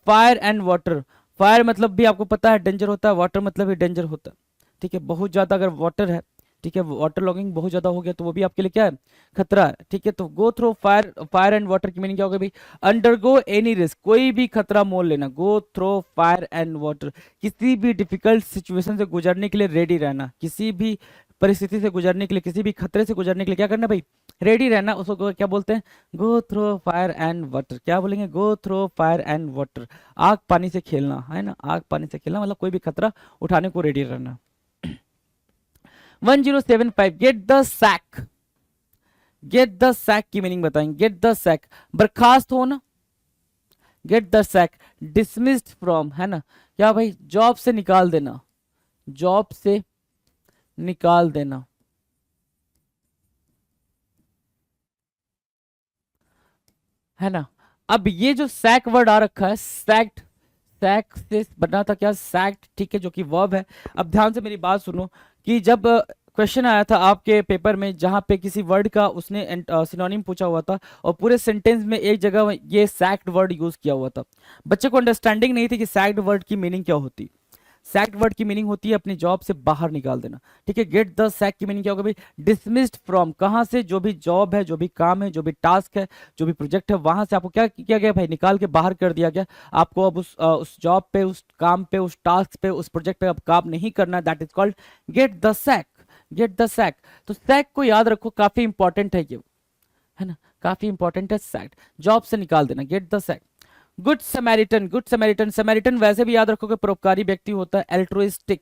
fire and water, fire मतलब भी आपको पता है डेंजर होता है, वाटर मतलब भी डेंजर होता है, ठीक है। बहुत ज्यादा अगर वाटर है, ठीक है, वाटर लॉगिंग बहुत ज्यादा हो गया तो वो भी आपके लिए क्या है, खतरा है, ठीक है। तो go through fire, fire and water की मीनिंग क्या होगा भाई, अंडरगो एनी रिस्क, कोई भी खतरा मोल लेना। गो थ्रो फायर एंड वाटर, किसी भी डिफिकल्ट सिचुएशन से गुजरने के लिए रेडी रहना, किसी भी परिस्थिति से गुजरने के लिए, किसी भी खतरे से गुजरने के लिए क्या करना भाई, रेडी रहना, उसको क्या बोलते हैं, गो थ्रो फायर एंड वाटर। क्या बोलेंगे, गो थ्रो फायर एंड वाटर, आग पानी से खेलना, है ना, आग पानी से खेलना मतलब कोई भी खतरा उठाने को रेडी रहना। 1075, get the sack, get the sack की मीनिंग बताएंगे। गेट द सैक, बर्खास्त होना, get the sack, dismissed from, है ना, क्या भाई, जॉब से निकाल देना, जॉब से निकाल देना, है ना। अब ये जो सैक वर्ड आ रखा है, सैक्ड, सैक से बना था क्या, सैक्ड, ठीक है, जो कि वर्ब है। अब ध्यान से मेरी बात सुनो कि जब क्वेश्चन आया था आपके पेपर में जहां पे किसी वर्ड का उसने सिनोनिम पूछा हुआ था और पूरे सेंटेंस में एक जगह ये सैक्ड वर्ड यूज किया हुआ था, बच्चे को अंडरस्टैंडिंग नहीं थी कि सैक्ड वर्ड की मीनिंग क्या होती। सैक्ड वर्ड की मीनिंग होती है अपनी जॉब से बाहर निकाल देना, ठीक है। गेट द सैक की मीनिंग क्या होगा भाई, डिसमिस्ड फ्रॉम, कहां से, जो भी जॉब है, जो भी काम है, जो भी टास्क है, जो भी प्रोजेक्ट है, वहां से आपको क्या किया गया भाई, निकाल के बाहर कर दिया गया। आपको अब उस जॉब पे, उस काम पे, उस टास्क पे, उस प्रोजेक्ट पे अब काम नहीं करना, that is called get the sack. Get the sack. तो सैक को याद रखो, काफी इंपॉर्टेंट है ये, है ना, काफी इंपॉर्टेंट है सैक, जॉब से निकाल देना, get the sack. Good Samaritan, good Samaritan, Samaritan वैसे भी याद रखोगे परोपकारी व्यक्ति होता है, एल्ट्रुइस्टिक,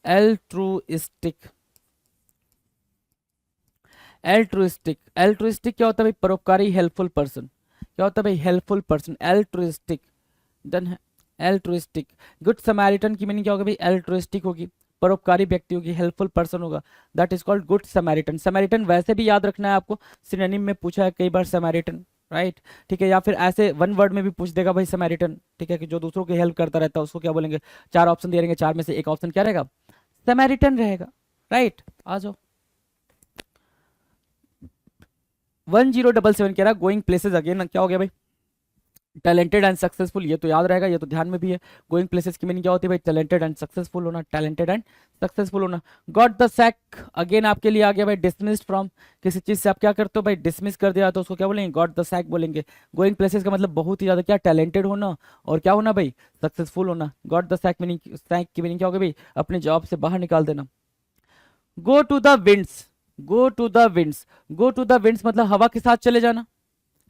एल्ट्रुइस्टिक, एल्ट्रुइस्टिक, एल्ट्रुइस्टिक क्या होता है भाई, परोपकारी, हेल्पफुल पर्सन, क्या होता है भाई, हेल्पफुल पर्सन, एल्ट्रुइस्टिक, डन है, एल्ट्रुइस्टिक। गुड समैरिटन की मीनिंग क्या होगी भाई, एल्ट्रुइस्टिक होगी, परोपकारी व्यक्ति होगी, हेल्पफुल पर्सन होगा, that is called good Samaritan. Samaritan वैसे भी याद रखना है आपको, सिनोनिम में पूछा है कई बार समैरिटन, राइट, ठीक है, या फिर ऐसे वन वर्ड में भी पूछ देगा भाई समैरिटन, ठीक है, कि जो दूसरों की हेल्प करता रहता है उसको क्या बोलेंगे। चार ऑप्शन दे रहेंगे, चार में से एक ऑप्शन क्या रहेगा, समैरिटन रहेगा, राइट। आ जाओ, 1077 कह रहा है गोइंग प्लेसेस अगेन, क्या हो गया भाई, टैलेंटेड एंड सक्सेसफुल, ये तो याद रहेगा, ये तो ध्यान में भी है। गोइंग प्लेसेस की मीनिंग क्या होती है भाई, टैलेंटेड एंड सक्सेसफुल होना, टैलेंटेड एंड सक्सेसफुल होना। गॉट द सैक अगेन आपके लिए आ गया भाई, डिसमिस्ड फ्रॉम, किसी चीज से आप क्या करते हो भाई, डिसमिस कर दिया तो उसको क्या बोलेंगे, गॉट द सैक बोलेंगे। गोइंग प्लेसेस का मतलब बहुत ही ज्यादा क्या, टैलेंटेड होना और क्या होना भाई, सक्सेसफुल होना। Got the sack meaning, sack की मीनिंग क्या होगी भाई, अपने जॉब से बाहर निकाल देना। Go to the winds, go to the winds, go to the winds मतलब हवा के साथ चले जाना,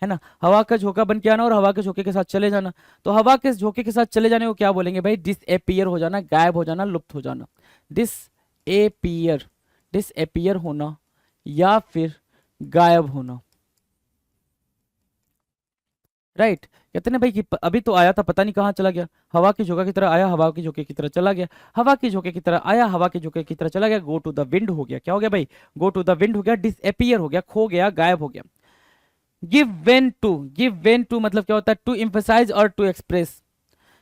है ना, हवा का झोंका बन के आना और हवा के झोंके के साथ चले जाना। तो हवा के झोंके के साथ चले जाने को क्या बोलेंगे भाई, डिसएपियर हो जाना, गायब हो जाना, लुप्त हो जाना, डिसएपियर, डिसएपियर होना या फिर गायब होना, राइट। कहते ना भाई कि अभी तो आया था पता नहीं कहाँ चला गया, हवा की झोंका की तरह आया, हवा के झोंके की तरह चला गया, हवा की झोंके की तरह आया, हवा के झोंके की तरह चला गया। गो टू द विंड हो गया, क्या हो गया भाई, गो टू द विंड हो गया, डिसएपियर हो गया, खो गया, गायब हो गया। Give vent to, give vent to मतलब क्या होता है, टू एम्फसाइज और to express.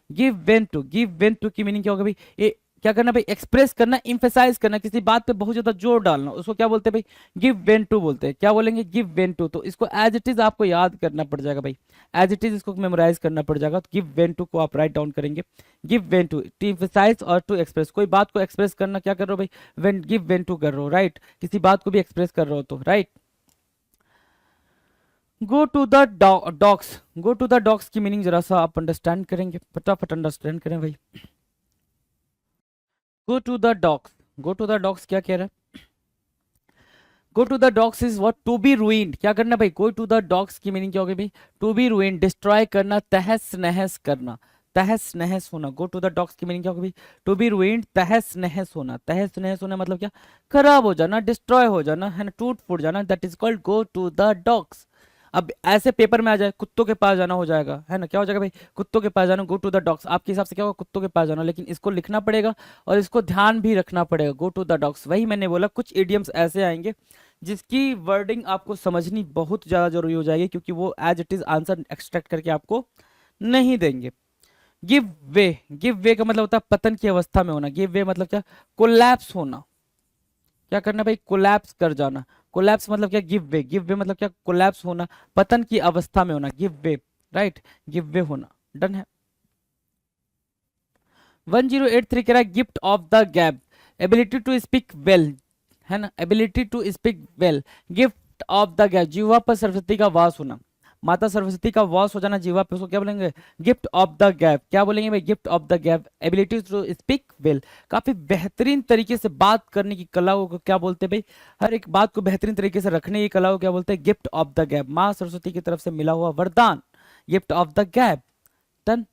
Give vent to, give vent to की मीनिंग क्या होगा भाई, ये क्या करना भाई, एक्सप्रेस करना, एम्फसाइज करना, किसी बात पे बहुत ज्यादा जोर डालना, उसको क्या बोलते हैं भाई, गिव वेन टू बोलते हैं। क्या बोलेंगे, गिव वेन टू। तो इसको एज इट इज आपको याद करना पड़ जाएगा भाई, एज इट इज इसको मेमोराइज करना पड़ जाएगा। तो गिव वेन टू को आप राइट डाउन करेंगे, give vent to, to emphasize और टू एक्सप्रेस, कोई बात को एक्सप्रेस करना, क्या कर रहे हो भाई, वेन, गिव वेन टू कर रहे हो, राइट, किसी बात को भी एक्सप्रेस कर रहे हो तो, right. Go to the dogs, go to the dogs की मीनिंग जरा सा आप अंडरस्टैंड करेंगे, फटाफट अंडरस्टैंड करें भाई। Go to the dogs, go to the dogs क्या कह रहा है, go to the dogs is what, to be ruined, क्या करना भाई, गो टू द डॉग्स की मीनिंग क्या होगी भाई, टू बी रूइंड, डिस्ट्रॉय करना, तहस नहस करना, तहस नहस होना। गो टू द डॉग्स की मीनिंग क्या होगी भाई, टू बी रूइंड, तहस नहस होना, तहस नहस होना मतलब क्या, खराब हो जाना, डिस्ट्रॉय हो जाना, है ना, टूट फूट जाना, that is called go to the dogs. अब ऐसे पेपर में आ जाए, कुत्तों के पास जाना हो जाएगा, है ना, क्या हो जाएगा भाई, कुत्तों के पास जाना, गो टू द डॉग्स, आपके हिसाब से क्या होगा, कुत्तों के पास जाना, लेकिन इसको लिखना पड़ेगा और इसको ध्यान भी रखना पड़ेगा, गो टू द डॉग्स। वही मैंने बोला, कुछ इडियम्स ऐसे आएंगे जिसकी वर्डिंग आपको समझनी बहुत ज़्यादा जरूरी हो जाएगी, क्योंकि वो as it is answer extract करके आपको नहीं देंगे। गिव वे, गिव वे का मतलब होता है पतन की अवस्था में होना, गिव वे मतलब क्या, कोलैप्स होना, क्या करना भाई, कोलैप्स कर जाना। कोलैप्स मतलब क्या, गिव वे, गिव वे मतलब क्या, कोलैप्स होना, पतन की अवस्था में होना, give way, right, give way होना, डन है। 1083 कह रहा है gift of the gab, ability to speak well, है ना, ability to speak well, gift of the gab, जीवा पर सरस्वती का वास होना, माता सरस्वती का वास हो जाना जीवा पे, उसको क्या बोलेंगे, गिफ्ट ऑफ द गैप, क्या बोलेंगे भाई, gift of the gap. Ability to speak well, काफी बेहतरीन तरीके से बात करने की कला को क्या बोलते हैं भाई, हर एक बात को बेहतरीन तरीके से रखने की कला को क्या बोलते हैं, गिफ्ट ऑफ द गैप, माँ सरस्वती की तरफ से मिला हुआ वरदान, gift of the gab, done.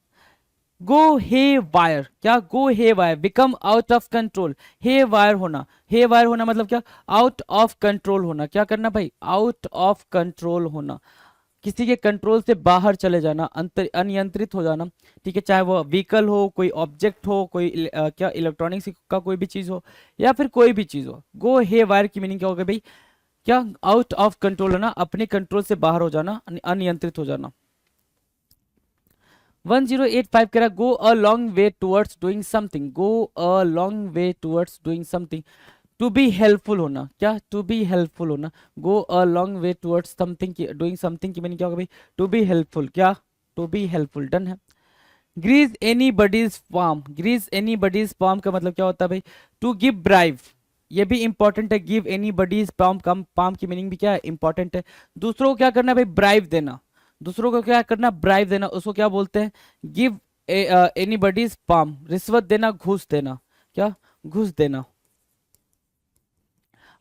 Go haywire, क्या, go haywire, become out of control, haywire होना, हे वायर होना मतलब क्या, आउट ऑफ कंट्रोल होना, क्या करना भाई, आउट ऑफ कंट्रोल होना, किसी के कंट्रोल से बाहर चले जाना, अनियंत्रित हो जाना, ठीक है, चाहे वो व्हीकल हो, कोई ऑब्जेक्ट हो, कोई क्या इलेक्ट्रॉनिक्स का कोई भी चीज हो या फिर कोई भी चीज हो। गो हे वायर की मीनिंग क्या होगा भाई, क्या आउट ऑफ कंट्रोल है ना, अपने कंट्रोल से बाहर हो जाना, अनियंत्रित हो जाना। 1085 कह रहा go a long way towards doing something, go a long way towards doing something, to be helpful होना, क्या टू बी हेल्पफुल होना, go a long way towards something की डूइंग समथिंग की मीनिंग क्या होगा भाई, टू बी हेल्पफुल, क्या टू बी हेल्पफुल, डन है। Grease anybody's palm, grease anybody's palm का मतलब क्या होता है भाई, टू गिव ब्राइव, ये भी इंपॉर्टेंट है, गिव एनी बडीज पाम, कम पाम की मीनिंग भी क्या है, इंपॉर्टेंट है। दूसरों को क्या करना है भाई, ब्राइव देना, दूसरों को क्या करना, ब्राइव देना, उसको क्या बोलते हैं, गिव एनी बडीज पाम, रिश्वत देना, घूस देना, क्या घूस देना,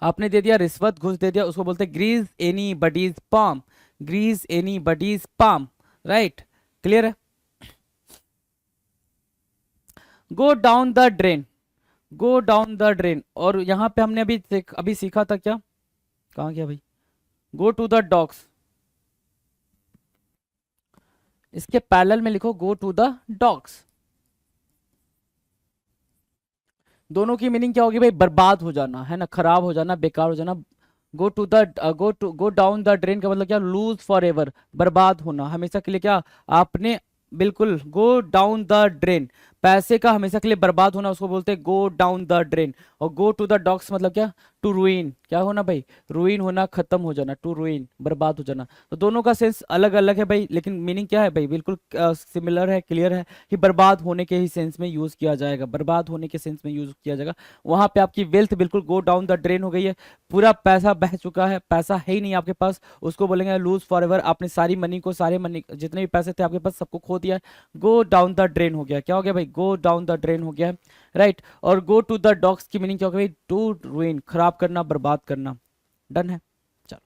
आपने दे दिया रिश्वत, घूस दे दिया, उसको बोलते हैं grease anybody's palm, grease anybody's palm, right, clear है। Go down the drain, go down the drain, और यहां पे हमने अभी सीखा था क्या, कहाँ गया भाई, गो टू द डॉग्स, इसके पैरेलल में लिखो गो टू द डॉग्स, दोनों की मीनिंग क्या होगी भाई, बर्बाद हो जाना है ना, खराब हो जाना, बेकार हो जाना। गो डाउन द ड्रेन का मतलब क्या, लूज फॉर एवर, बर्बाद होना हमेशा के लिए, क्या आपने, बिल्कुल, गो डाउन द ड्रेन, पैसे का हमेशा के लिए बर्बाद होना, उसको बोलते हैं गो डाउन द ड्रेन। और गो टू द डॉग्स मतलब क्या, टू रुइन, क्या होना भाई, रुइन होना, खत्म हो जाना, टू रुइन, बर्बाद हो जाना। तो दोनों का सेंस अलग अलग है भाई, लेकिन मीनिंग क्या है भाई, बिल्कुल सिमिलर है, क्लियर है कि बर्बाद होने के ही सेंस में यूज किया जाएगा, बर्बाद होने के सेंस में यूज किया जाएगा। वहां पे आपकी वेल्थ बिल्कुल गो डाउन द ड्रेन हो गई है, पूरा पैसा बह चुका है, पैसा है ही नहीं आपके पास, उसको बोलेंगे लूज फॉर एवर, आपने सारी मनी को, सारे मनी जितने भी पैसे थे आपके पास सबको खो दिया है, गो डाउन द ड्रेन हो गया, क्या हो गया भाई, गो डाउन द ड्रेन हो गया है, राइट। और गो टू द डॉग्स की मीनिंग क्या होगा भाई, टू रुइन, खराब करना, बर्बाद करना, डन है। चलो,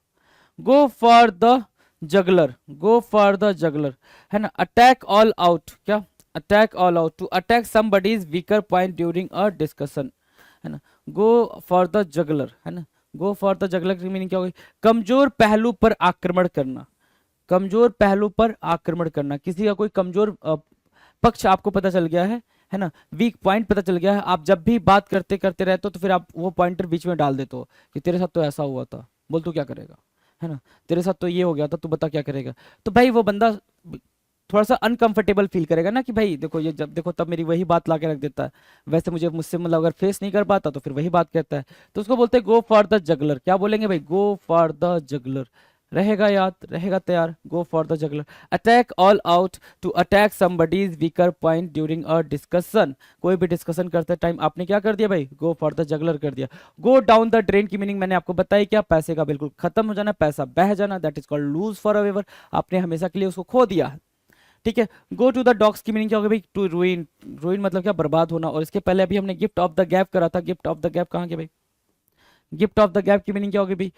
go for the jugular, go for the jugular है ना, अटैक ऑल आउट, क्या attack all out, to attack somebody's weaker point during a discussion, है ना, गो फॉर द जगलर, है ना, गो फॉर द जगलर की मीनिंग क्या होगी, कमजोर पहलू पर आक्रमण करना, कमजोर पहलू पर आक्रमण करना, किसी का कोई कमजोर पक्ष आपको पता चल गया है ना, वीक पॉइंट पता चल गया है, आप जब भी बात करते करते रहते हो तो फिर आप वो पॉइंटर बीच में डाल देते हो कि तेरे साथ तो ऐसा हुआ था, बोल तू क्या करेगा, है ना, तेरे साथ तो ये हो गया था, तू बता क्या करेगा। तो भाई वो बंदा थोड़ा सा अनकंफर्टेबल फील करेगा ना, कि भाई देखो ये जब देखो तब मेरी वही बात ला के रख देता है, वैसे मुझे मुझसे मतलब अगर फेस नहीं कर पाता तो फिर वही बात कहता है, तो उसको बोलते हैं गो फॉर द जगलर, क्या बोलेंगे भाई, गो फॉर द जगलर, रहेगा याद, रहेगा तैयार, go for the jugular. Attack all out, to attack somebody's weaker point during a discussion, कोई भी डिस्कशन करते टाइम आपने क्या कर दिया भाई, गो फॉर द जगलर कर दिया। गो डाउन द ड्रेन की मीनिंग मैंने आपको बताई, क्या पैसे का बिल्कुल खत्म हो जाना, पैसा बह जाना, that is called lose forever, आपने हमेशा के लिए उसको खो दिया, ठीक है। गो टू द डॉग्स की मीनिंग क्या होगी भाई, टू रुइन, रुइन मतलब क्या, बर्बाद होना। और इसके पहले अभी हमने गिफ्ट ऑफ द गैप करा था, गिफ्ट ऑफ द गैप कहाँ गया भाई, गिफ्ट ऑफ द गैप की मीनिंग क्या होगी भाई,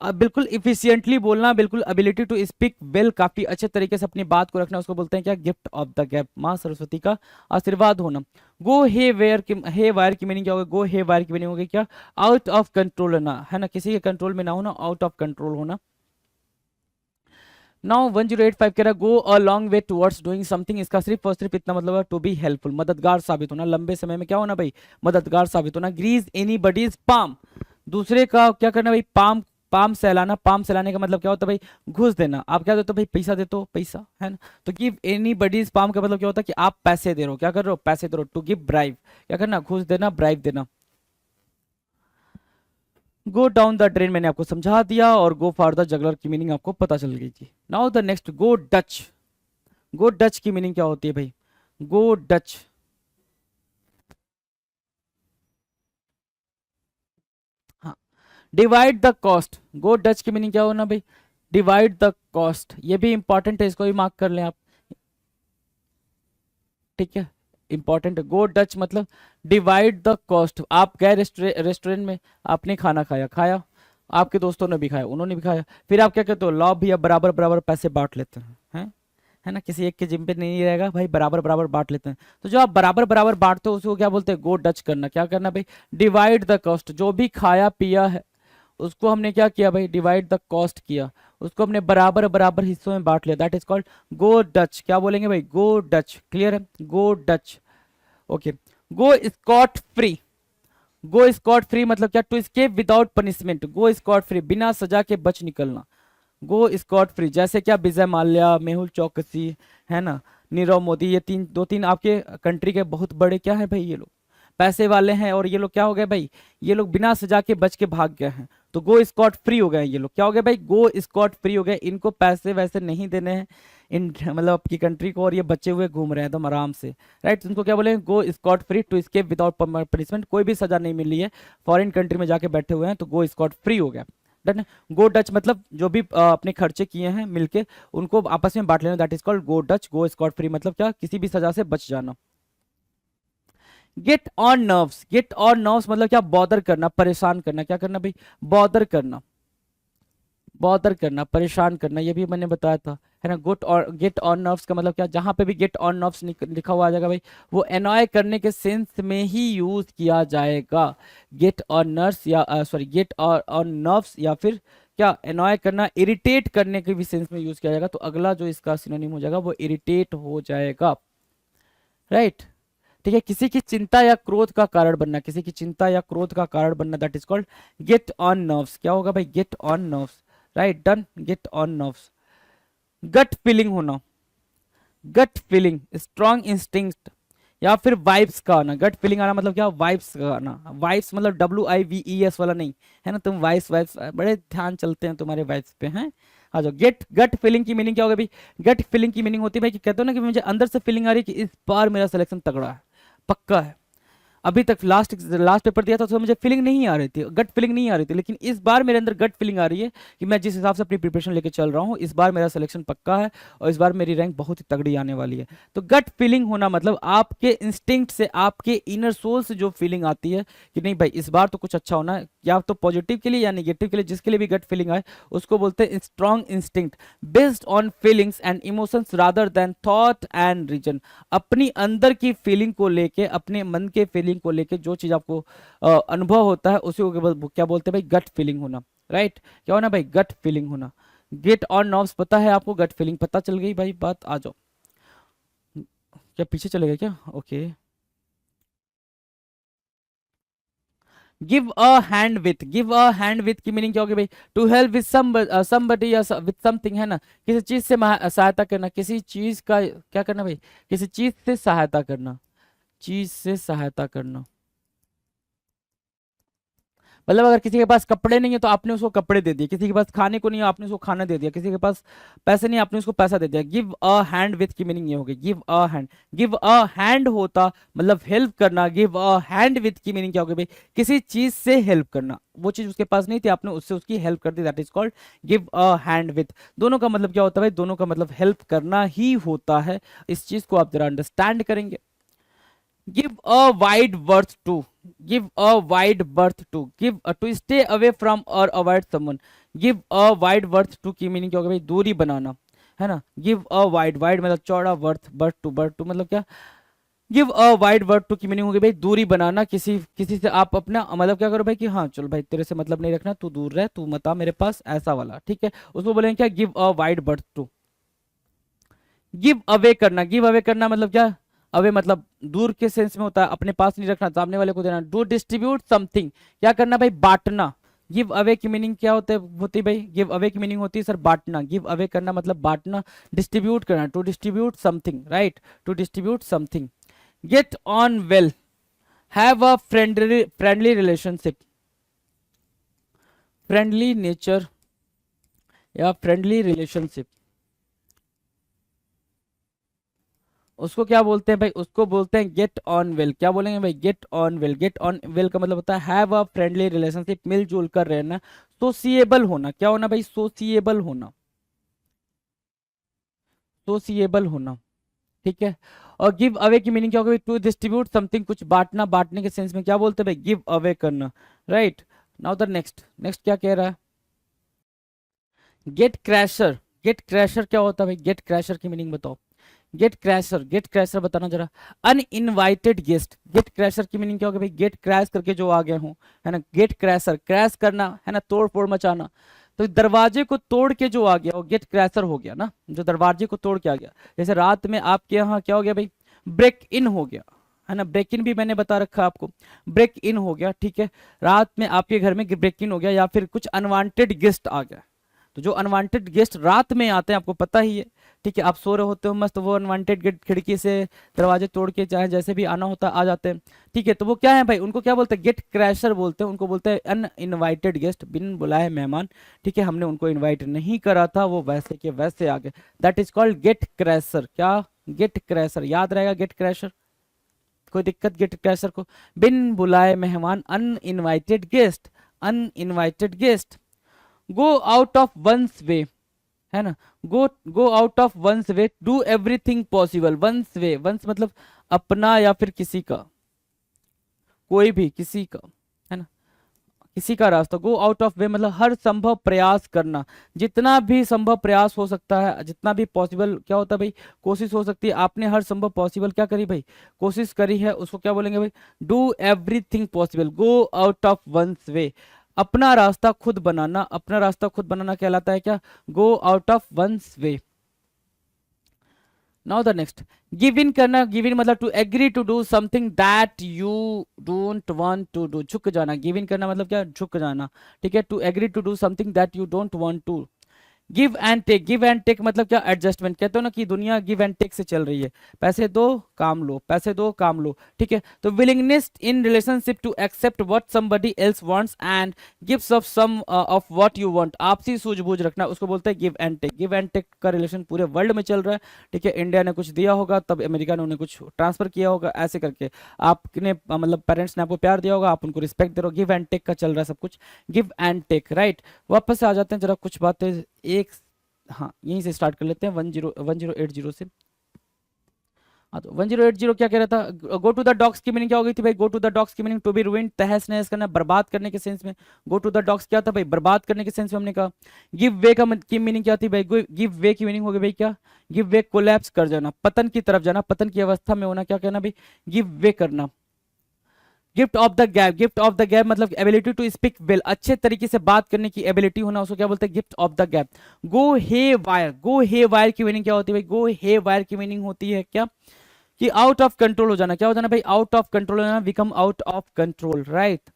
बिल्कुल इफिशियंटली बोलना, बिल्कुल एबिलिटी टू स्पीक वेल, काफी अच्छे तरीके से अपनी बात को रखना, उसको बोलते हैं क्या, गिफ्ट ऑफ द गैप, माँ सरस्वती का आशीर्वाद होना। गो हे वेयर की, हे वायर की मीनिंग क्या होगा, गो हे वायर की मीनिंग होगी क्या, आउट ऑफ कंट्रोल होना, है ना, किसी के कंट्रोल में ना होना, आउट ऑफ कंट्रोल होना। नाउ 1085 कह रहा है go a long way towards doing something, इसका सिर्फ और सिर्फ इतना मतलब है टू बी हेल्पफुल, मददगार साबित होना, लंबे समय में क्या होना भाई, मददगार साबित होना। ग्रीज एनी बडीज पाम, दूसरे का क्या करना भाई, पाम, पाम सहलाना, पाम सहलाने का मतलब क्या होता है भाई, घूस देना, आप क्या देते हो भाई, पैसा देते हो, पैसा, है ना। तो गिव एनी बडीज पाम का मतलब क्या होता है कि आप पैसे दे रहे हो, क्या कर रहे हो, पैसे दे रहे हो, टू गिव ब्राइव, क्या करना, घूस देना, ब्राइव देना। गो डाउन द ड्रेन मैंने आपको समझा दिया, और गो फॉर द जगलर की मीनिंग आपको पता चल गई थी। Now the next, go Dutch, go Dutch की मीनिंग क्या होती है भाई, गो डच, हाँ, divide the cost, go Dutch की मीनिंग क्या होना भाई, डिवाइड द कॉस्ट, ये भी इंपॉर्टेंट है, इसको भी मार्क कर लें आप, ठीक है, इंपॉर्टेंट है। गो डच मतलब डिवाइड द कॉस्ट, आप गए रेस्टोरेंट में, आपने खाना खाया, खाया, आपके दोस्तों ने भी खाया, उन्होंने भी खाया, फिर आप क्या कहते हो, लो भैया बराबर बराबर पैसे बांट लेते हैं, है ना, किसी एक के जिम पे नहीं रहेगा भाई, बराबर बराबर बांट लेते हैं। तो जो आप बराबर बराबर बांटते हो उसको क्या बोलते हैं, गो डच करना, क्या करना भाई, डिवाइड द कॉस्ट, जो भी खाया पिया है उसको हमने क्या किया भाई, डिवाइड द कॉस्ट किया, उसको हमने बराबर बराबर हिस्सों में बांट लिया, that is called go Dutch, क्या बोलेंगे भाई, गो डच, क्लियर है, go Dutch, okay. Go scot free, go scot free मतलब क्या, to escape without punishment, go scot free बिना सजा के बच निकलना, गो स्कॉट फ्री। जैसे क्या, विजय माल्या, मेहुल चौकसी, है ना, नीरव मोदी, ये तीन, दो तीन आपके कंट्री के बहुत बड़े क्या है भाई, ये लोग पैसे वाले हैं, और ये लोग क्या हो गए भाई, ये लोग बिना सजा के बच के भाग गए हैं, तो गो स्कॉट फ्री हो गए ये लोग, क्या हो गए भाई, गो स्कॉट फ्री हो गए, इनको पैसे वैसे नहीं देने हैं इन मतलब आपकी कंट्री को, और ये बचे हुए घूम रहे हैं एकदम आराम से, राइट। उनको क्या बोले, go scot free, to escape without punishment, कोई भी सजा नहीं मिली है, फॉरेन कंट्री में जाके बैठे हुए हैं, तो गो स्कॉट फ्री हो गया। डन। गो डच मतलब जो भी अपने खर्चे किए हैं मिलके उनको आपस में बांट लेना, that is called go Dutch. Go scot free मतलब क्या, किसी भी सजा से बच जाना। Gate on nerves, gate on nerves मतलब क्या, बॉदर करना, परेशान करना, क्या करना भाई, बॉदर करना, बॉदर करना, परेशान करना, ये भी मैंने बताया था, है ना। गुट और गेट ऑन नर्व्स का मतलब क्या, जहां पे भी गेट ऑन नर्व्स लिखा हुआ आ जाएगा भाई, वो एनॉय करने के सेंस में ही यूज किया जाएगा। गेट ऑन नर्व्स या सॉरी गेट ऑन नर्व्स, या फिर क्या, एनॉय करना, इरिटेट करने के भी सेंस में यूज किया जाएगा, तो अगला जो इसका सिनोनिम हो जाएगा वो इरिटेट हो जाएगा, राइट। ठीक है, किसी की चिंता या क्रोध का कारण बनना, किसी की चिंता या क्रोध का कारण बनना, that is called get on nerves. क्या होगा भाई, get on nerves, right, done, get on nerves. Gut feeling होना, गट फीलिंग, स्ट्रॉन्ग इंस्टिंक्ट या फिर वाइब्स का आना। गट फीलिंग आना मतलब क्या, वाइब्स का आना, वाइब्स मतलब WIVES वाला नहीं, है ना, तुम वाइब्स वाइब्स बड़े ध्यान चलते हैं तुम्हारे वाइब्स पे हैं। आ जाओ, गेट गट फीलिंग की मीनिंग क्या होगा भाई, गट फीलिंग की मीनिंग होती है भाई कि कहते हो ना कि मुझे अंदर से फीलिंग आ रही है कि इस बार मेरा सिलेक्शन तगड़ा है, पक्का है। अभी तक लास्ट लास्ट पेपर दिया था तो मुझे फीलिंग नहीं आ रही थी, गट फीलिंग नहीं आ रही थी, लेकिन इस बार मेरे अंदर गट फीलिंग आ रही है कि मैं जिस हिसाब से अपनी प्रिपरेशन लेके चल रहा हूँ, इस बार मेरा सिलेक्शन पक्का है और इस बार मेरी रैंक बहुत ही तगड़ी आने वाली है। तो गट फीलिंग होना मतलब आपके इंस्टिंक्ट से, आपके इनर सोल से जो फीलिंग आती है कि नहीं भाई इस बार तो कुछ अच्छा होना है, या तो पॉजिटिव के लिए या नेगेटिव के लिए, जिसके लिए भी गट फीलिंग आए उसको बोलते हैं strong instinct, based on feelings and emotions rather than thought and reason. अपनी अंदर की फीलिंग को लेके, अपने मन के फीलिंग को लेके जो चीज आपको अनुभव होता है उसी को क्या बोलते हैं भाई, गट फीलिंग होना, राइट। क्या होना भाई, गट फीलिंग होना। गेट ऑन नर्व्स पता है आपको, गट फीलिंग पता चल गई भाई, बात आ जाओ। क्या पीछे चले गए क्या, okay. Give a hand with, give a hand with की मीनिंग क्या होगी भाई, टू हेल्प विथ समबडी या विथ समथिंग, है ना, किसी चीज से सहायता करना, किसी चीज का क्या करना भाई, किसी चीज से सहायता करना, चीज से सहायता करना। मतलब अगर किसी के पास कपड़े नहीं है तो आपने उसको कपड़े दे दिए, किसी के पास खाने को नहीं है आपने उसको खाना दे दिया, किसी के पास पैसे नहीं आपने उसको पैसा दे दिया। गिव अ हैंड विथ की मीनिंग ये होगी, give a hand. Give a hand होता मतलब हेल्प करना, गिव अ हैंड विथ की मीनिंग क्या होगी भाई, किसी चीज से हेल्प करना, वो चीज उसके पास नहीं थी आपने उससे उसकी हेल्प कर दी, that is called give a hand with. दोनों का मतलब क्या होता है भाई, दोनों का मतलब हेल्प करना ही होता है, इस चीज को आप जरा अंडरस्टैंड करेंगे। give a wide berth to, give a wide berth to, to stay away from or avoid someone। give a wide berth to की मीनिंग क्या होगा भाई, दूरी बनाना, है ना। give a wide, wide मतलब चौड़ा, berth to मतलब क्या, give a wide berth to की मीनिंग होगी भाई दूरी बनाना, किसी किसी से आप अपना मतलब क्या करो भाई कि हाँ चलो भाई तेरे से मतलब नहीं रखना, तू दूर रह, तू मत आ मेरे पास, ऐसा वाला, ठीक है, उसको बोलेंगे क्या, give a wide berth to। Give away करना, गिव अवे करना मतलब क्या, अवे मतलब दूर के सेंस में होता है, अपने पास नहीं रखना, सामने वाले को देना। डू डिस्ट्रीब्यूट समथिंग, क्या करना भाई, बांटना। गिव अवे की मीनिंग क्या होती है भाई, गिव अवे की मीनिंग होती है सर बांटना, गिव अवे करना मतलब बांटना, डिस्ट्रीब्यूट करना, to distribute something, right, to distribute something. Get on well, have a friendly relationship, friendly nature या फ्रेंडली रिलेशनशिप, उसको क्या बोलते हैं भाई, उसको बोलते हैं गेट ऑन वेल। क्या बोलेंगे भाई, get on well. Get on well का मतलब होता है हैव अ फ्रेंडली रिलेशनशिप, मिलजुल कर रहना, सोसिएबल होना। क्या होना भाई, सोसिएबल होना, सोसिएबल होना, ठीक है। और गिव अवे की मीनिंग क्या होगी, टू डिस्ट्रीब्यूट समथिंग, कुछ बांटना, बांटने के सेंस में क्या बोलते हैं भाई, गिव अवे करना, right. Now the next, next क्या कह रहा है, गेट क्रैशर। गेट क्रैशर क्या होता है भाई, गेट क्रैशर की मीनिंग बताओ। गेट क्रैशर, गेट क्रैशर बताना जरा। अनइनवाइटेड गेस्ट, गेट क्रैशर की मीनिंग क्या होगी भाई, गेट क्रैश करके जो आ गए हों, है ना, गेट क्रैशर, क्रैश करना, है ना, तोड़ फोड़ मचाना। तो दरवाजे को तोड़ के जो आ गया वो गेट क्रैशर हो गया ना, जो दरवाजे को तोड़ के आ गया। जैसे रात में आपके यहाँ क्या हो गया भाई, ब्रेक इन हो गया, है ना। ब्रेक इन भी मैंने बता रखा आपको, ब्रेक इन हो गया, ठीक है, रात में आपके घर में ब्रेक इन हो गया, या फिर कुछ अनवांटेड गेस्ट आ गया। तो जो अनवांटेड गेस्ट रात में आते हैं आपको पता ही है, ठीक है, आप सो रहे होते हो मस्त, वो अनवांटेड गेस्ट खिड़की से दरवाजे तोड़ के चाहे जैसे भी आना होता आ जाते हैं, ठीक है। तो वो क्या है भाई, उनको क्या बोलते हैं, गेट क्रैशर बोलते हैं, उनको बोलते हैं अनइनवाइटेड गेस्ट, बिन बुलाए मेहमान, ठीक है, हमने उनको इनवाइट नहीं करा था, वो वैसे के वैसे आ गए, that is called gate crasher. क्या, गेट क्रैशर, याद रहेगा गेट क्रैशर, कोई दिक्कत गेट क्रैशर को, बिन बुलाए मेहमान, uninvited guest, uninvited guest. Go out of one's way, है ना, go go out of one's way, do everything possible, one's way, one's मतलब अपना या फिर किसी का, कोई भी किसी का, है ना, किसी का रास्ता। गो आउट ऑफ वे मतलब हर संभव प्रयास करना, जितना भी संभव प्रयास हो सकता है, जितना भी पॉसिबल क्या होता है भाई, कोशिश हो सकती है, आपने हर संभव पॉसिबल क्या करी भाई, कोशिश करी है, उसको क्या बोलेंगे भाई, do everything possible, go out of one's way, अपना रास्ता खुद बनाना, अपना रास्ता खुद बनाना कहलाता है क्या, go out of one's way. Now the next, give in करना, गिव इन मतलब to agree to do something that you don't want to do, झुक जाना, गिव इन करना मतलब क्या, झुक जाना, ठीक है, to agree to do something that you don't want to. Give and take, give and take मतलब क्या, एडजस्टमेंट, कहते हो ना कि दुनिया गिव एंड टेक से चल रही है, पैसे दो काम लो, पैसे दो काम लो, ठीक है। तो willingness in relationship to accept what somebody else wants and gives off some of what you want, आपसी सूझबूझ रखना, उसको बोलते हैं give and take. Give and take का रिलेशन पूरे वर्ल्ड में चल रहा है, ठीक है, इंडिया ने कुछ दिया होगा तब अमेरिका ने उन्हें कुछ ट्रांसफर किया होगा, ऐसे करके आपने मतलब पेरेंट्स ने आपको प्यार दिया होगा, आप उनको रिस्पेक्ट दे रहे हो, गिव एंड टेक का चल रहा है सब कुछ, गिव एंड टेक, राइट। वापस से आ जाते हैं जरा कुछ बातें एक, हाँ यहीं से स्टार्ट कर लेते हैं, 1080 से। हाँ तो 1080 क्या कह रहा था, गो टू द डॉग्स की मीनिंग क्या हो गई थी भाई, गो टू द डॉग्स की मीनिंग टू बी रूइंड, तहस नहस करना, बर्बाद करने के सेंस में। गो टू द डॉग्स क्या था भाई, बर्बाद करने के सेंस में हमने कहा। गिव वे का की मीनिंग क्या थी भाई, गिव वे की मीनिंग हो गई भाई क्या, गिव वे, कोलैप्स कर जाना, पतन की तरफ जाना, पतन की अवस्था में होना, क्या कहना भाई, गिव वे करना। Gift of the gap, gift of the gap मतलब एबिलिटी टू स्पीक वेल, अच्छे तरीके से बात करने की एबिलिटी होना, उसको क्या बोलते हैं, gift of the gap. Go haywire, go haywire की मीनिंग क्या होती है भाई, गो हे वायर की मीनिंग होती है क्या, कि आउट ऑफ कंट्रोल हो जाना, क्या हो जाना भाई, आउट ऑफ कंट्रोल हो जाना, become out of control, right.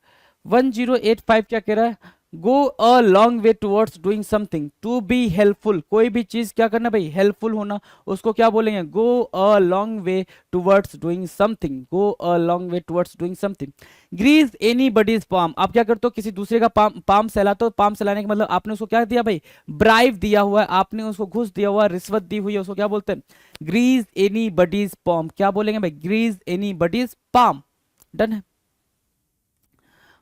1085 क्या कह रहा है, go a long way towards doing something, to be helpful, कोई भी चीज क्या करना भाई, हेल्पफुल होना, उसको क्या बोलेंगे, go a long way towards doing something, go a long way towards doing something. Grease anybody's palm, आप क्या करते हो, किसी दूसरे का पाम पाम सहलाते हो, पाम सहलाने का मतलब आपने उसको क्या दिया भाई, ब्राइव दिया हुआ है, आपने उसको घूस दिया हुआ है, रिश्वत दी हुई है, उसको क्या बोलते हैं, ग्रीज एनी बडीज पाम, क्या बोलेंगे भाई, grease anybody's palm, done है।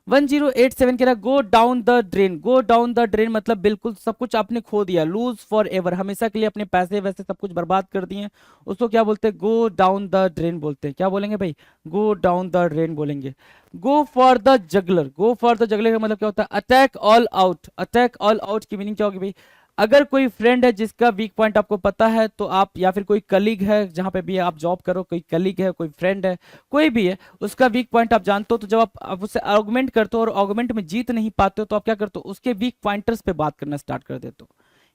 1087 कह रहा go down the drain, go down the drain मतलब बिल्कुल सब कुछ आपने खो दिया, लूज फॉर एवर, हमेशा के लिए अपने पैसे वैसे सब कुछ बर्बाद कर दिए, उसको क्या बोलते हैं, गो डाउन द ड्रेन बोलते हैं, क्या बोलेंगे भाई, गो डाउन द ड्रेन बोलेंगे। गो for the jugular, go for the juggler का मतलब क्या होता है, attack all out, attack all out की मीनिंग क्या होगी भाई, अगर कोई फ्रेंड है जिसका वीक पॉइंट आपको पता है तो आप, या फिर कोई कलीग है जहां पे भी आप जॉब करो, कोई कलीग है, कोई फ्रेंड है, कोई भी है, उसका वीक पॉइंट आप जानते हो, तो जब आप उससे आर्गुमेंट करते हो और आर्गुमेंट में जीत नहीं पाते हो, तो आप क्या करते हो, उसके वीक पॉइंटर्स पे बात करना स्टार्ट कर देते हो।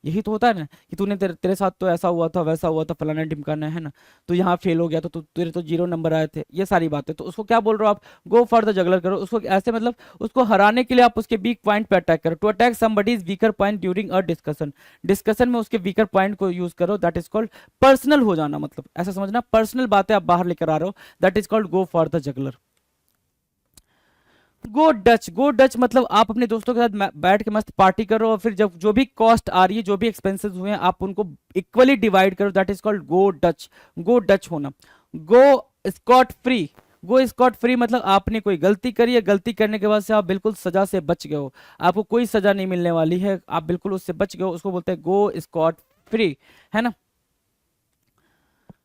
यही तो होता है ना, कि तूने तेरे साथ तो ऐसा हुआ था, वैसा हुआ था, फलाना ढिमकाना, है ना, तो यहाँ फेल हो गया तो तेरे तो 0 नंबर आए थे, ये सारी बातें, तो उसको क्या बोल रहे हो आप, गो फॉर द जगलर करो, उसको ऐसे मतलब उसको हराने के लिए आप उसके वीक पॉइंट पे अटैक करो, to attack somebody's weaker point during a discussion, discussion में उसके वीकर पॉइंट को यूज करो, दैट इज कॉल्ड पर्सनल हो जाना, मतलब ऐसा समझना, पर्सनल बातें आप बाहर लेकर आ रहे हो, that is called go for the jugular. Go Dutch, go Dutch मतलब आप अपने दोस्तों के साथ बैठ के मस्त पार्टी करो, और फिर जब जो भी कॉस्ट आ रही है, जो भी एक्सपेंसेस हुए हैं, आप उनको इक्वली डिवाइड करो, that is called go Dutch, go Dutch होना। Go scot free, go scot free मतलब आपने कोई गलती करी है, गलती करने के बाद से आप बिल्कुल सजा से बच गए हो, आपको कोई सजा नहीं मिलने वाली है, आप बिल्कुल उससे बच गए हो, उसको बोलते हैं गो स्कॉट फ्री, है ना।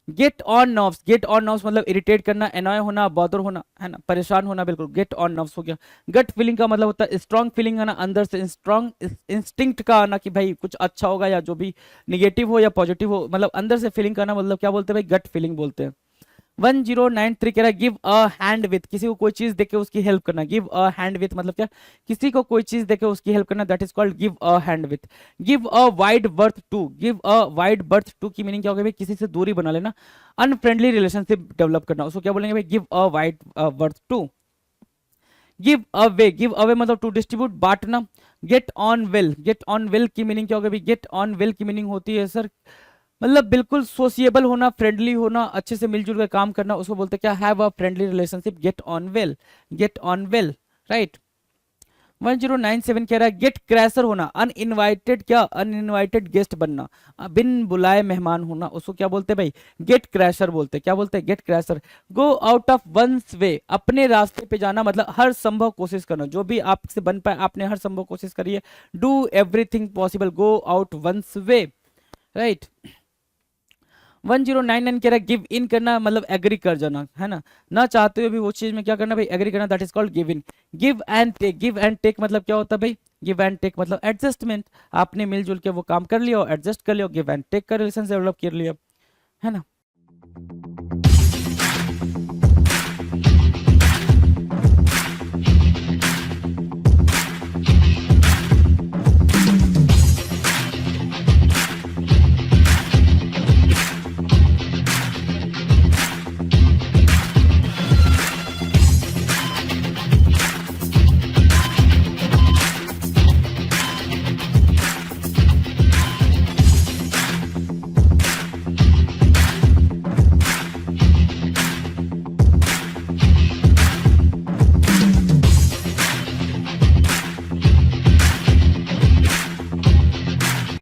Gate on nerves, gate on nerves मतलब इरिटेट करना, एनॉय होना, बॉदर होना, है ना, परेशान होना, बिल्कुल गेट ऑन नर्व्स हो गया। गट फीलिंग का मतलब होता है स्ट्रॉन्ग फीलिंग आना, अंदर से स्ट्रॉन्ग इंस्टिंक्ट का आना, कि भाई कुछ अच्छा होगा, या जो भी निगेटिव हो या पॉजिटिव हो, मतलब अंदर से फीलिंग का आना, मतलब क्या बोलते हैं भाई, गट फीलिंग बोलते हैं। 1093 कह रहा है गिव अ हैंड विथ, किसी को कोई चीज देके उसकी हेल्प करना। गिव अ हैंड विथ मतलब क्या, किसी को कोई चीज देके उसकी हेल्प करना, that is called give a hand with. Give a wide berth to, give a wide berth to की मीनिंग क्या होगी भाई, किसी से दूरी बना लेना, अनफ्रेंडली रिलेशनशिप डेवलप करना, उसको क्या बोलेंगे भाई, give a wide berth to. Give away मतलब टू डिस्ट्रीब्यूट, बांटना। Get on well, get on well की मीनिंग क्या होगी भाई, गेट ऑन वेल की मीनिंग होती है सर मतलब बिल्कुल सोशिएबल होना, फ्रेंडली होना, अच्छे से मिलजुल कर काम करना, उसको बोलते हैं क्या, have a friendly relationship, gate on well, get on well, right. 1097 कह रहा है गेट क्रैशर होना, अनइनवाइटेड, क्या अनइनवाइटेड गेस्ट बनना, बिन बुलाए मेहमान होना, उसको क्या बोलते हैं भाई, गेट क्रैशर बोलते हैं। क्या बोलते हैं, gatecrasher. Go out of one's way, अपने रास्ते पे जाना मतलब हर संभव कोशिश करना, जो भी आपसे बन पाए आपने हर संभव कोशिश करी है। Do everything possible, go out one's way, right. 1099 कह रहा है गिव इन करना मतलब एग्री कर जाना, है ना चाहते हुए भी वो चीज में क्या करना भाई, एग्री करना, that is called give in. Give and take, give and take मतलब क्या होता है भाई, गिव एंड टेक मतलब एडजस्टमेंट, आपने मिलजुल के वो काम कर लिया, एडजस्ट कर लिया, गिव एंड टेक का रिलेशन डेवलप कर लिया, है ना।